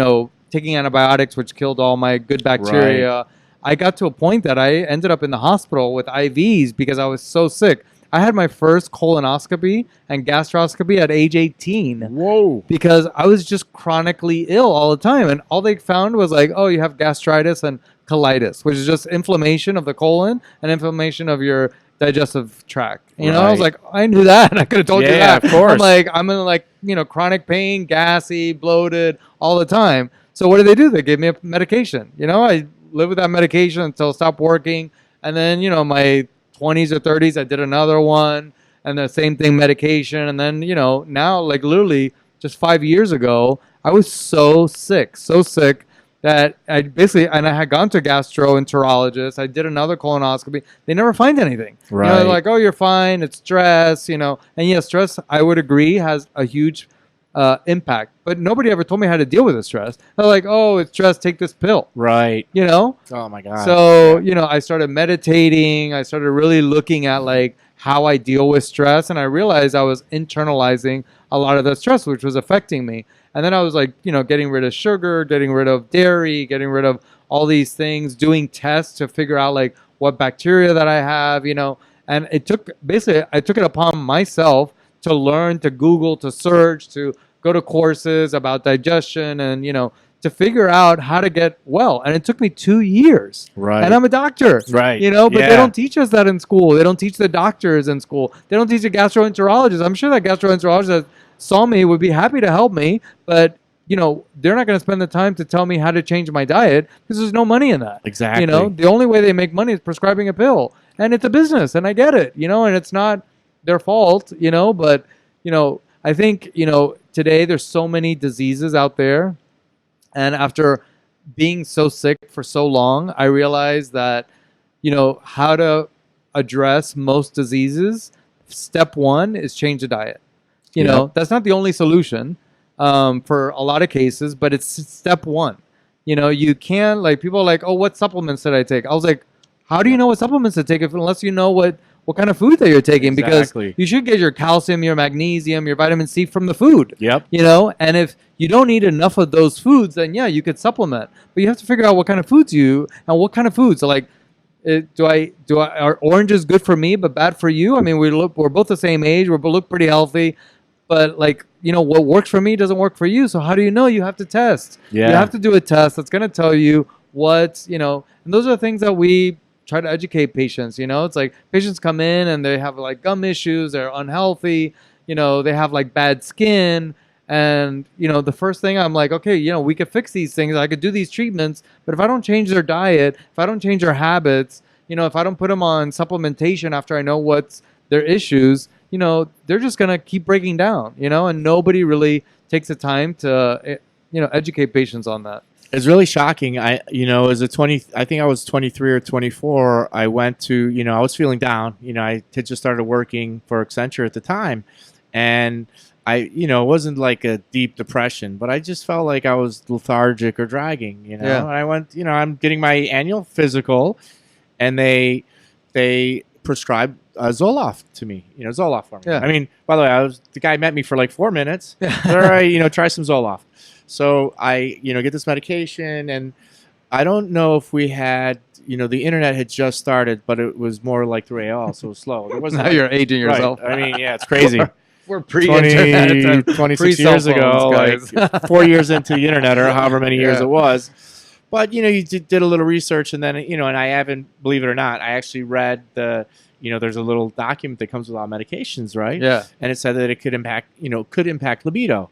taking antibiotics, which killed all my good bacteria, right. I got to a point that I ended up in the hospital with IVs because I was so sick. I had my first colonoscopy and gastroscopy at age 18. Whoa. Because I was just chronically ill all the time. And all they found was you have gastritis and colitis, which is just inflammation of the colon and inflammation of your digestive tract. Right. I was I knew that. I could have told you that. Yeah, of course. I'm in chronic pain, gassy, bloated all the time. So what did they do? They gave me a medication. I lived with that medication until it stopped working. And then, my 20s or 30s, I did another one, and the same thing, medication. And then, now literally just 5 years ago, I was so sick that I had gone to a gastroenterologist. I did another colonoscopy. They never find anything. Right. They're like, oh, you're fine. It's stress, And stress, I would agree, has a huge impact. But nobody ever told me how to deal with the stress. They're like, oh, it's stress, take this pill. Right. Oh my God. So, I started meditating. I started really looking at how I deal with stress. And I realized I was internalizing a lot of the stress, which was affecting me. And then I was getting rid of sugar, getting rid of dairy, getting rid of all these things, doing tests to figure out what bacteria that I have, and I took it upon myself to learn, to Google, to search, to go to courses about digestion and, to figure out how to get well. And it took me 2 years. Right. And I'm a doctor. Right. But they don't teach us that in school. They don't teach the doctors in school. They don't teach the gastroenterologists. I'm sure that gastroenterologist that saw me would be happy to help me, but they're not going to spend the time to tell me how to change my diet because there's no money in that. Exactly. The only way they make money is prescribing a pill. And it's a business, and I get it, and it's not their fault, but, I think, today there's so many diseases out there. And after being so sick for so long, I realized that, how to address most diseases, step one is change the diet. That's not the only solution for a lot of cases, but it's step one. You can't, people are like, oh, what supplements did I take? I was like, how do you know what supplements to take unless you know what kind of food that you're taking? Exactly. Because you should get your calcium, your magnesium, your vitamin C from the food. Yep. And if you don't eat enough of those foods, then you could supplement. But you have to figure out what kind of foods and what kind of foods. So are oranges good for me but bad for you? I mean, we're both the same age. We look pretty healthy. but like, what works for me doesn't work for you. So how do you know? You have to test. Yeah. You have to do a test that's going to tell you and those are the things that we try to educate patients. It's like patients come in and they have like gum issues, they're unhealthy, they have like bad skin. And, the first thing I'm like, okay, we could fix these things. I could do these treatments. But if I don't change their diet, if I don't change their habits, if I don't put them on supplementation after I know what's their issues, they're just going to keep breaking down, and nobody really takes the time to, educate patients on that. It's really shocking. I think I was 23 or 24. I went to, I was feeling down. I had just started working for Accenture at the time. And it wasn't like a deep depression, but I just felt like I was lethargic or dragging, Yeah. And I went, I'm getting my annual physical, and they prescribed Zoloft to me, Zoloft for me. Yeah. I mean, by the way, the guy met me for like 4 minutes. All right, try some Zoloft. So I, get this medication, and I don't know if we had, the internet had just started, but it was more like through AOL, so it was slow. It wasn't Now you're aging yourself. Right. I mean, yeah, it's crazy. We're pre-internet, 26 years ago, guys. like 4 years into the internet, or however many years Yeah. it was. But, you did a little research, and then, and I haven't, believe it or not, I actually read there's a little document that comes with all medications, right? Yeah. And it said that it could impact libido.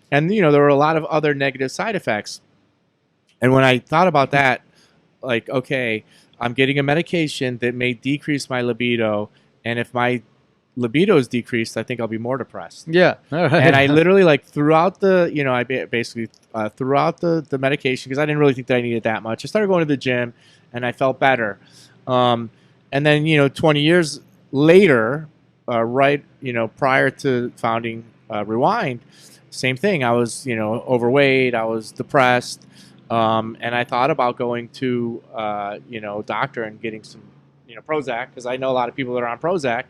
And, there were a lot of other negative side effects. And when I thought about that, like, okay, I'm getting a medication that may decrease my libido. And if my libido is decreased, I think I'll be more depressed. Yeah. All right. And I literally, like, throughout the, throughout the medication, because I didn't really think that I needed that much, I started going to the gym, and I felt better. And then, 20 years later, prior to founding Rewind, same thing. I was, overweight. I was depressed. And I thought about going to, doctor and getting some, Prozac, because I know a lot of people that are on Prozac.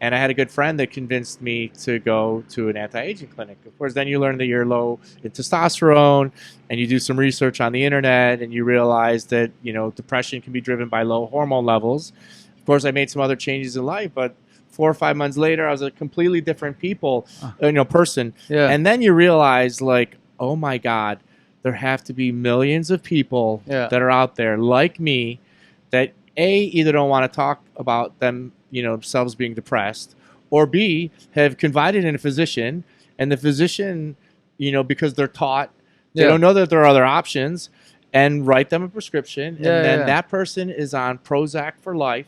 And I had a good friend that convinced me to go to an anti-aging clinic. Of course, then you learn that you're low in testosterone, and you do some research on the internet, and you realize that, depression can be driven by low hormone levels. Of course, I made some other changes in life, but 4 or 5 months later, I was a completely different person. Yeah. And then you realize, like, oh my God, there have to be millions of people that are out there like me that either don't want to talk about themselves being depressed, or B, have confided in a physician, and the physician, because they're taught, they don't know that there are other options, and write them a prescription, and then that person is on Prozac for life,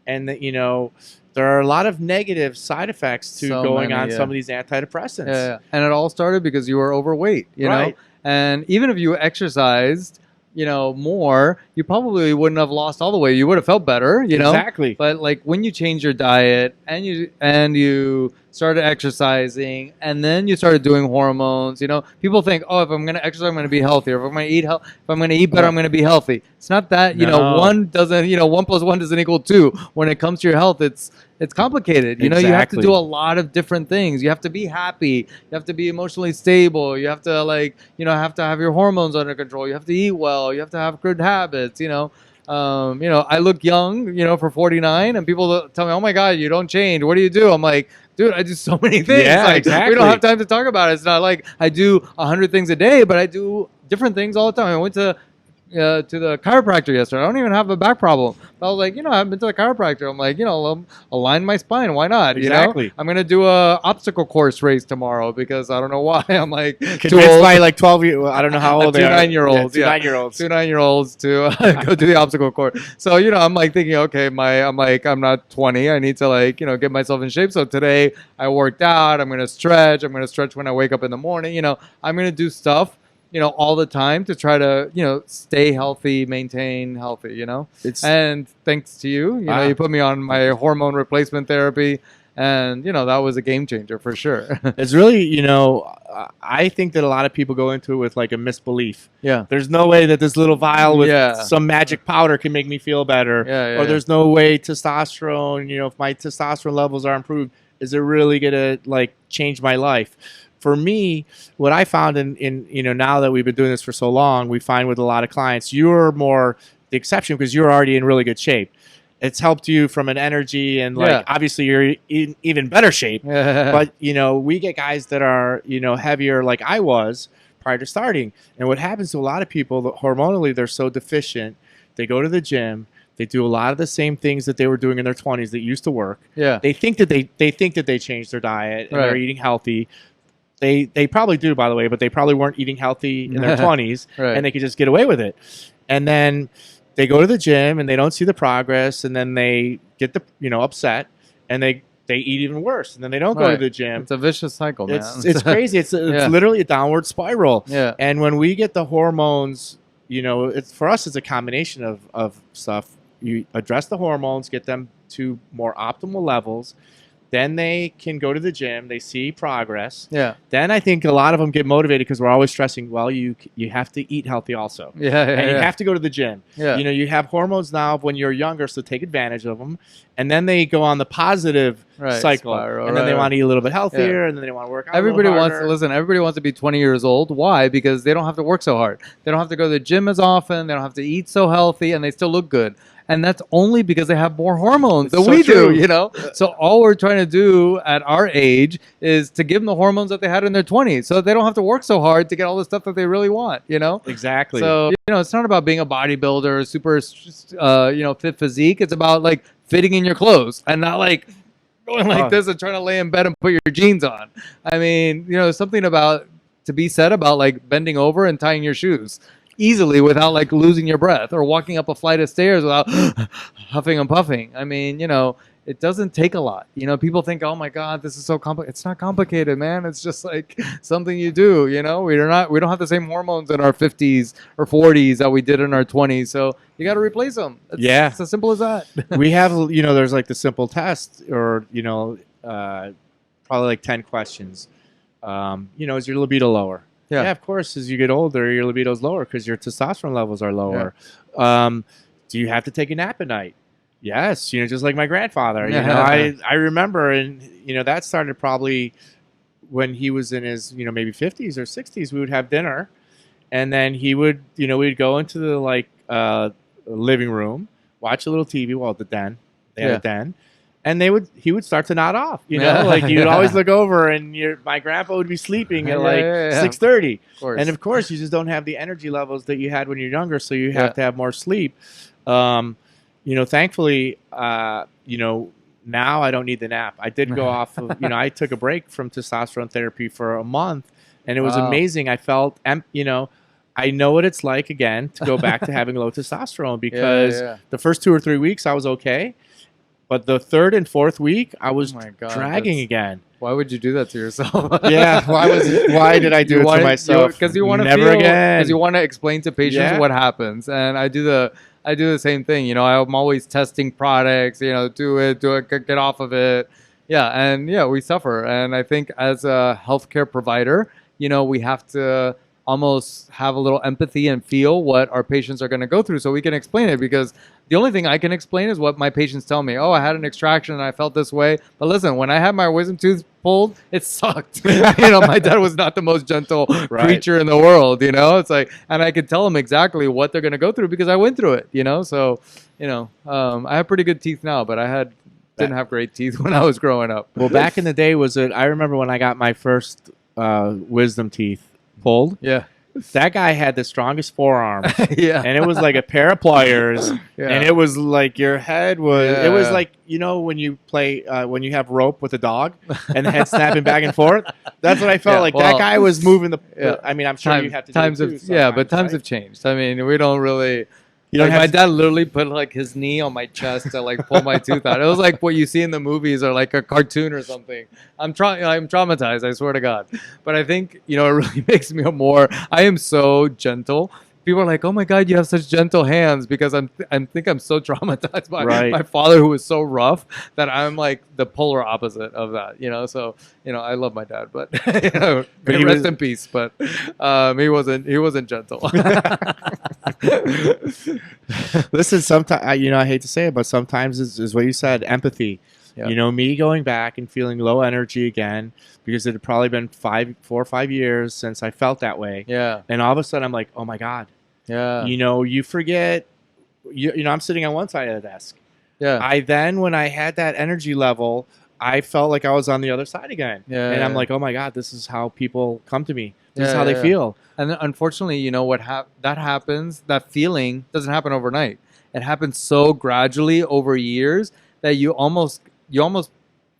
and that there are a lot of negative side effects to going on some of these antidepressants. Yeah. And it all started because you were overweight, you know, and even if you exercised, more, you probably wouldn't have lost all the weight. You would have felt better, Exactly. But like when you change your diet and you started exercising, and then you started doing hormones, people think, oh, if I'm going to exercise, I'm going to be healthier. If I'm going to eat if I'm going to eat better, I'm going to be healthy. It's not that, one doesn't, 1 + 1 doesn't equal 2. When it comes to your health, it's complicated. You have to do a lot of different things. You have to be happy. You have to be emotionally stable. You have to have to have your hormones under control. You have to eat well. You have to have good habits. I look young, for 49, and people tell me, "Oh my God, you don't change. What do you do?" I'm like, dude, I do so many things. Yeah, We don't have time to talk about it. It's not like I do 100 things a day, but I do different things all the time. I went to the chiropractor yesterday. I don't even have a back problem. But I was like, I've been to the chiropractor. I'm like, align my spine. Why not? Exactly. I'm going to do a obstacle course race tomorrow because I don't know why. I'm like too old. By like 12 years. I don't know how old they are. 9-year-olds. Yeah, 9-year-olds. 2 9-year-olds to go do the obstacle course. So, I'm like thinking, okay, I'm not 20. I need to get myself in shape. So today I worked out. I'm going to stretch. I'm going to stretch when I wake up in the morning. I'm going to do stuff all the time to try to, stay healthy, maintain healthy, and thanks to you, you put me on my hormone replacement therapy, and, that was a game changer for sure. It's really, I think that a lot of people go into it with like a misbelief. Yeah. There's no way that this little vial with some magic powder can make me feel better. Or there's no way testosterone, if my testosterone levels are improved, is it really going to change my life? For me, what I found in now that we've been doing this for so long, we find with a lot of clients, you're more the exception because you're already in really good shape. it's helped you from an energy and like Yeah. obviously you're in even better shape. but But we get guys that are heavier like I was prior to starting, and what happens to a lot of people that hormonally they're so deficient, they go to the gym, they do a lot of the same things that they were doing in their 20s that used to work. yeah, They think that they changed their diet and they're Right. eating healthy. They probably do, by the way, but they probably weren't eating healthy in their 20s, Right. and they could just get away with it. And then they go to the gym and they don't see the progress, and then they get upset, and they eat even worse, and then they don't go to Right. the gym. it's a vicious cycle, man. It's crazy. It's Yeah. literally a downward spiral. Yeah. And when we get the hormones, it's for us it's a combination of stuff. You address the hormones, get them to more optimal levels, then they can go to the gym, they see progress. Yeah. Then I think a lot of them get motivated because we're always stressing, well, you have to eat healthy also. Yeah. And you have to go to the gym. Yeah. You have hormones now when you're younger, so take advantage of them. And then they go on the positive Right, cycle. spiral, and then they right. want to eat a little bit healthier, and then they want to work out Everybody a little wants to harder. listen. Everybody wants to be 20 years old. Why? Because they don't have to work so hard. They don't have to go to the gym as often. They don't have to eat so healthy, and they still look good. And that's only because they have more hormones than so we true. do. So all we're trying to do at our age is to give them the hormones that they had in their 20s, so that they don't have to work so hard to get all the stuff that they really want. Exactly. So it's not about being a bodybuilder, super, fit physique. It's about like fitting in your clothes and not like going like this and trying to lay in bed and put your jeans on. I mean, something to be said about like bending over and tying your shoes easily without like losing your breath, or walking up a flight of stairs without huffing and puffing. I mean, it doesn't take a lot. People think, oh my God, this is so complicated. It's not complicated, man. It's just like something you do. We don't have the same hormones in our 50s or 40s that we did in our 20s. So you got to replace them. It's as simple as that. We have, there's like the simple test, or probably like 10 questions. Is your libido lower? Yeah. Of course, as you get older, your libido's lower because your testosterone levels are lower. Do you have to take a nap at night? Yes, just like my grandfather. I remember, and that started probably when he was in his maybe 50s or 60s. We would have dinner, and then he would we'd go into the living room, watch a little TV. Well, the den, they had a den. And he would start to nod off, like you'd always look over, and my grandpa would be sleeping at 6:30, and of course you just don't have the energy levels that you had when you're younger, so you have to have more sleep. Thankfully, now I don't need the nap. I did go off of, I took a break from testosterone therapy for a month, and it was amazing. I felt, I know what it's like again to go back to having low testosterone, because the first 2 or 3 weeks I was okay. But the third and fourth week, I was dragging again. Why would you do that to yourself? Why did I do it to myself? Because you want to never again. Because you want to explain to patients what happens, and I do the same thing. I'm always testing products. Do it, get off of it. We suffer, and I think as a healthcare provider, we have to almost have a little empathy and feel what our patients are going to go through, so we can explain it, because the only thing I can explain is what my patients tell me. Oh, I had an extraction and I felt this way. But listen, when I had my wisdom tooth pulled, it sucked. My dad was not the most gentle creature in the world, It's like, and I could tell them exactly what they're going to go through because I went through it, So, I have pretty good teeth now, but didn't have great teeth when I was growing up. Well, back in the day, I remember when I got my first wisdom teeth pulled. Yeah. That guy had the strongest forearm. Yeah. And it was like a pair of pliers. Yeah. And it was like your head was, it was like, when you play, when you have rope with a dog and the head snapping back and forth. That's what I felt like. That guy was moving I mean, I'm sure you have to do it too, but times have changed. I mean, we don't really. My dad literally put like his knee on my chest to like pull my tooth out. It was like what you see in the movies or like a cartoon or something. I'm traumatized, I swear to God. But I think, it really makes me I am so gentle. People are like, oh my God, you have such gentle hands, because I think I'm so traumatized by my father, who was so rough, that I'm like the polar opposite of that, So, I love my dad, but, rest in peace. But he wasn't gentle. Listen, sometimes, I hate to say it, but sometimes is what you said, empathy. Yeah. Me going back and feeling low energy again, because it had probably been 4 or 5 years since I felt that way. Yeah. And all of a sudden I'm like, oh my God. Yeah. You forget, I'm sitting on one side of the desk. Yeah. I then, when I had that energy level, I felt like I was on the other side again. Yeah, And I'm yeah. like, oh my God, this is how people come to me. This is Yeah, how they yeah, yeah. feel. And then unfortunately, you know what that happens, that feeling doesn't happen overnight. It happens so gradually over years that you almost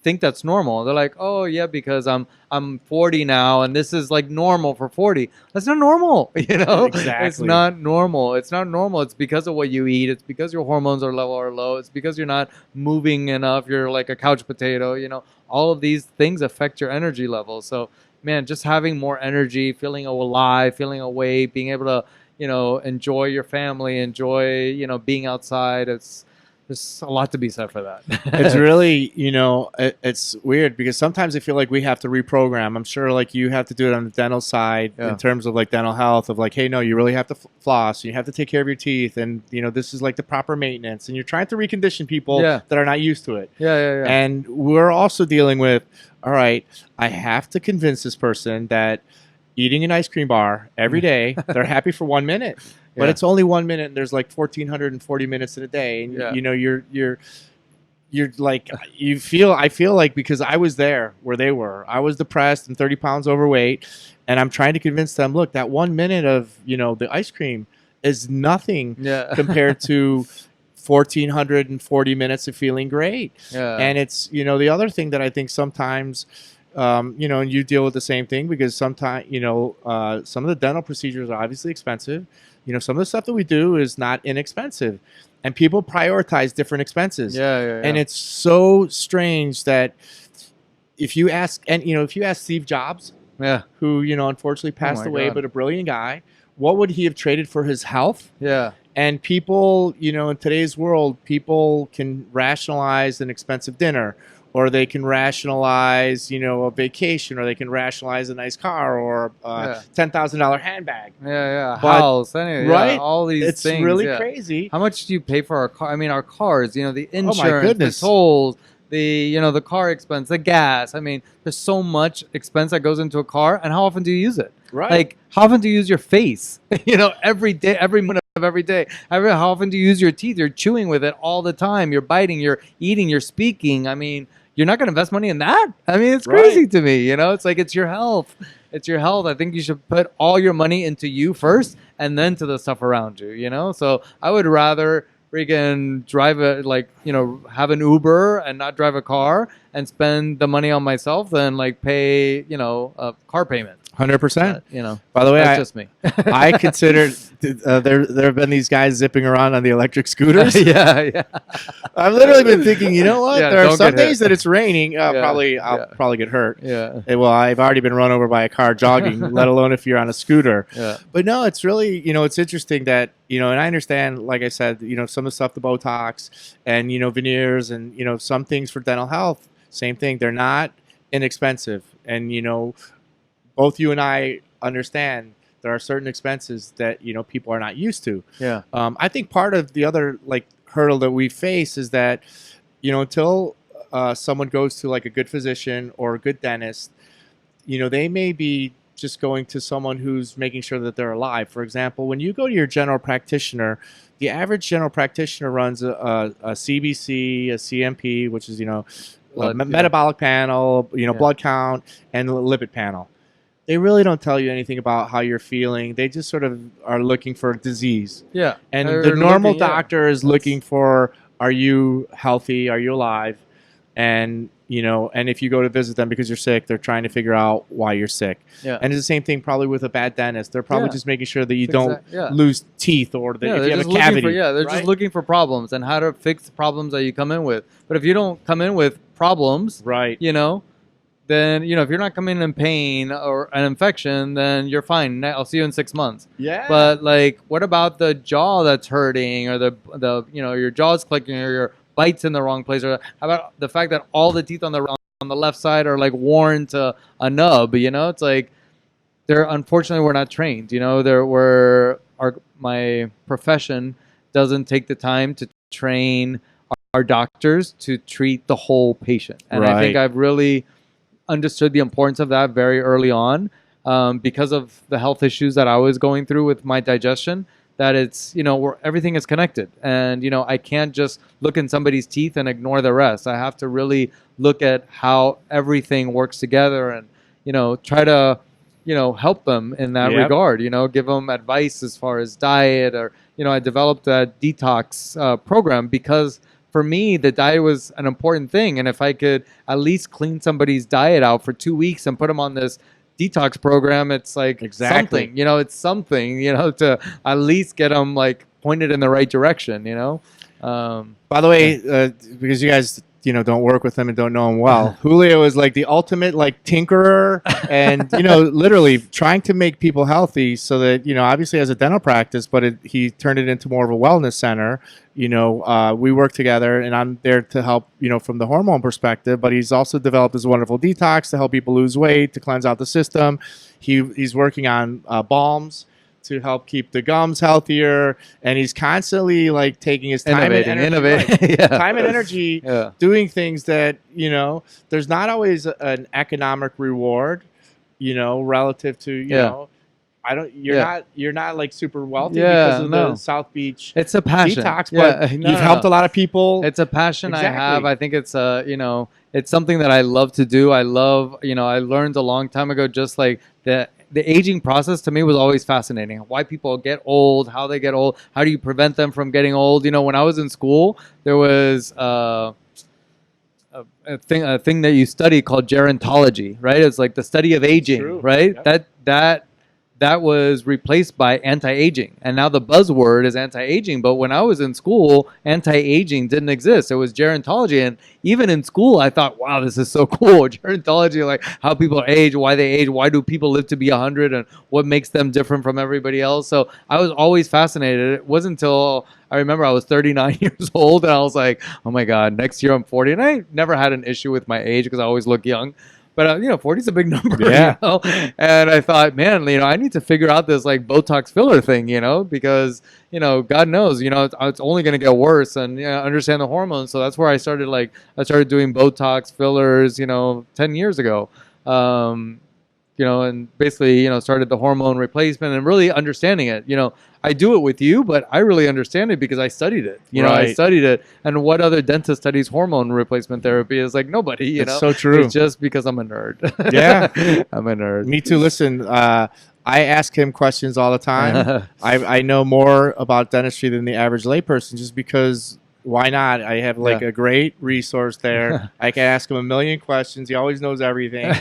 think that's normal. They're like, "Oh, yeah, because I'm 40 now and this is like normal for 40." That's not normal, you know? Exactly. It's not normal. It's not normal. It's because of what you eat. It's because your hormones are low. It's because you're not moving enough. You're like a couch potato, you know? All of these things affect your energy level. So, man, just having more energy, feeling alive, feeling awake, being able to, enjoy your family, enjoy, being outside. There's a lot to be said for that. It's really, it's weird because sometimes I feel like we have to reprogram. I'm sure like you have to do it on the dental side in terms of like dental health of like, hey, no, you really have to floss. You have to take care of your teeth. And, this is like the proper maintenance. And you're trying to recondition people that are not used to it. Yeah. And we're also dealing with, all right, I have to convince this person that eating an ice cream bar every day, they're happy for 1 minute. But it's only 1 minute, and there's like 1,440 minutes in a day, and you're like I feel like because I was there where they were, I was depressed and 30 pounds overweight, and I'm trying to convince them, look, that 1 minute of the ice cream is nothing compared to 1,440 minutes of feeling great. And it's the other thing that I think sometimes. And you deal with the same thing because sometimes, some of the dental procedures are obviously expensive. Some of the stuff that we do is not inexpensive, and people prioritize different expenses. And it's so strange that if you ask Steve Jobs, who, unfortunately passed away, but a brilliant guy, what would he have traded for his health? And people, in today's world, people can rationalize an expensive dinner, or they can rationalize, a vacation, or they can rationalize a nice car, or a $10,000 handbag. House, anyway, right? All these it's things. It's really crazy. How much do you pay for our car? I mean, our cars. The insurance, oh my goodness. the tolls, the car expense, the gas. I mean, there's so much expense that goes into a car, and how often do you use it? Right. Like, how often do you use your face? Every day, every minute of every day. How often do you use your teeth? You're chewing with it all the time. You're biting. You're eating. You're speaking. I mean. You're not going to invest money in that? I mean, it's crazy to me. It's like it's your health. It's your health. I think you should put all your money into you first and then to the stuff around you, So I would rather freaking drive have an Uber and not drive a car and spend the money on myself than like pay, a car payment. 100%. By the way, that's just me. I considered there have been these guys zipping around on the electric scooters. yeah. I've literally been thinking, you know what? There are some days that it's raining. I'll probably get hurt. Well, I've already been run over by a car jogging, let alone if you're on a scooter. But no, it's really, it's interesting that, and I understand, like I said, some of the stuff, the Botox and, veneers and, some things for dental health, same thing. They're not inexpensive. And, both you and I understand there are certain expenses that people are not used to. I think part of the other hurdle that we face is that until someone goes to like a good physician or a good dentist, they may be just going to someone who's making sure that they're alive. For example, when you go to your general practitioner, the average general practitioner runs a CBC, a CMP, which is metabolic panel, blood count, and the lipid panel. They really don't tell you anything about how you're feeling. They just sort of are looking for disease. And the normal doctor is looking for, are you healthy? Are you alive? And, and if you go to visit them because you're sick, they're trying to figure out why you're sick. And it's the same thing probably with a bad dentist. They're probably just making sure that you don't lose teeth or that if you have a cavity. They're just looking for problems and how to fix the problems that you come in with. But if you don't come in with problems, then, if you're not coming in pain or an infection, then you're fine. I'll see you in 6 months. But what about the jaw that's hurting, or the your jaw's clicking, or your bite's in the wrong place, or how about the fact that all the teeth on the left side are worn to a nub? It's like unfortunately we're not trained. My profession doesn't take the time to train our doctors to treat the whole patient, and I think I've really understood the importance of that very early on, because of the health issues that I was going through with my digestion. that it's, where everything is connected. And, I can't just look in somebody's teeth and ignore the rest. I have to really look at how everything works together and, try to, help them in that Yep. regard, give them advice as far as diet or, I developed a detox program because for me, the diet was an important thing. And if I could at least clean somebody's diet out for 2 weeks and put them on this detox program, it's like Exactly. something, it's something, to at least get them like pointed in the right direction, By the way, because you guys, don't work with him and don't know him well, Julio is like the ultimate like tinkerer and, literally trying to make people healthy so that, obviously has a dental practice, but he turned it into more of a wellness center. We work together and I'm there to help, from the hormone perspective, but he's also developed this wonderful detox to help people lose weight, to cleanse out the system. He's working on balms to help keep the gums healthier, and he's constantly like taking his time and energy, time and energy doing things that there's not always an economic reward, relative to you're not like super wealthy because of the South Beach it's a passion detox, but you've helped a lot of people. It's a passion I have. I think it's it's something that I love to do. I love, I learned a long time ago, just like the aging process to me was always fascinating. Why people get old, how they get old, how do you prevent them from getting old? When I was in school, there was a thing that you study called gerontology, right? It's like the study of aging, right? Yep. That was replaced by anti-aging. And now the buzzword is anti-aging. But when I was in school, anti-aging didn't exist. It was gerontology. And even in school, I thought, wow, this is so cool. Gerontology, like how people age, why they age, why do people live to be 100, and what makes them different from everybody else. So I was always fascinated. It wasn't until I remember I was 39 years old, and I was like, oh my God, next year I'm 40. And I never had an issue with my age because I always look young. But 40 is a big number, And I thought, man, I need to figure out this like Botox filler thing, because God knows, it's only going to get worse, and understand the hormones. So that's where I started doing Botox fillers, 10 years ago. And basically, started the hormone replacement and really understanding it. I do it with you, but I really understand it because I studied it. I studied it. And what other dentist studies hormone replacement therapy? Is like nobody, It's so true. It's just because I'm a nerd. Yeah. I'm a nerd. Me too. Listen, I ask him questions all the time. I know more about dentistry than the average layperson just because why not? I have like a great resource there. I can ask him a million questions. He always knows everything.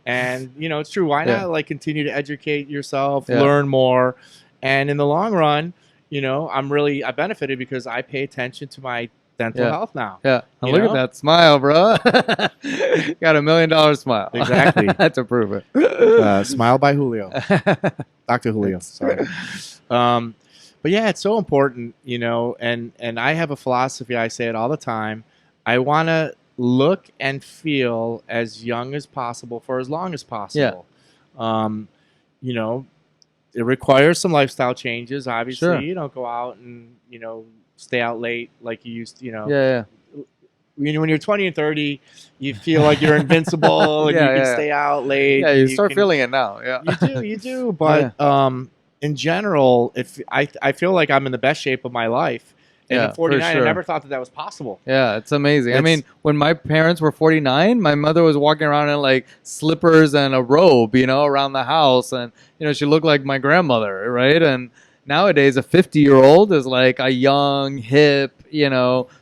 And, it's true. Why not like continue to educate yourself, learn more? And in the long run, I benefited because I pay attention to my dental health now. Yeah. And look at that smile, bro. Got $1 million smile. Exactly. To prove it. Smile by Julio. Dr. Julio. Sorry. But yeah, it's so important, and I have a philosophy. I say it all the time. I want to look and feel as young as possible for as long as possible. It requires some lifestyle changes. Obviously, you don't go out and, stay out late like you used to, When you're 20 and 30, you feel like you're invincible and you can stay out late. Yeah, you start feeling it now. Yeah, you do. But in general, I feel like I'm in the best shape of my life. And at 49, I never thought that was possible. Yeah, it's amazing. I mean, when my parents were 49, my mother was walking around in like slippers and a robe, around the house. And, she looked like my grandmother, right? And nowadays, a 50-year-old is like a young, hip,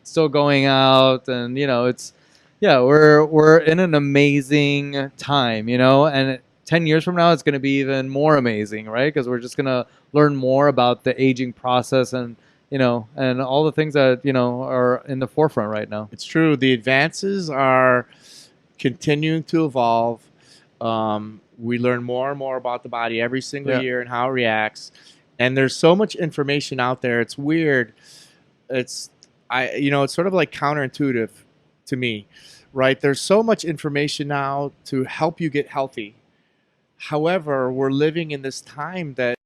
still going out. And, we're in an amazing time, and 10 years from now, it's going to be even more amazing, right? Because we're just going to learn more about the aging process and, and all the things that, are in the forefront right now. It's true. The advances are continuing to evolve. We learn more and more about the body every single year and how it reacts. And there's so much information out there. It's weird. It's sort of like counterintuitive to me, right? There's so much information now to help you get healthy. However, we're living in this time that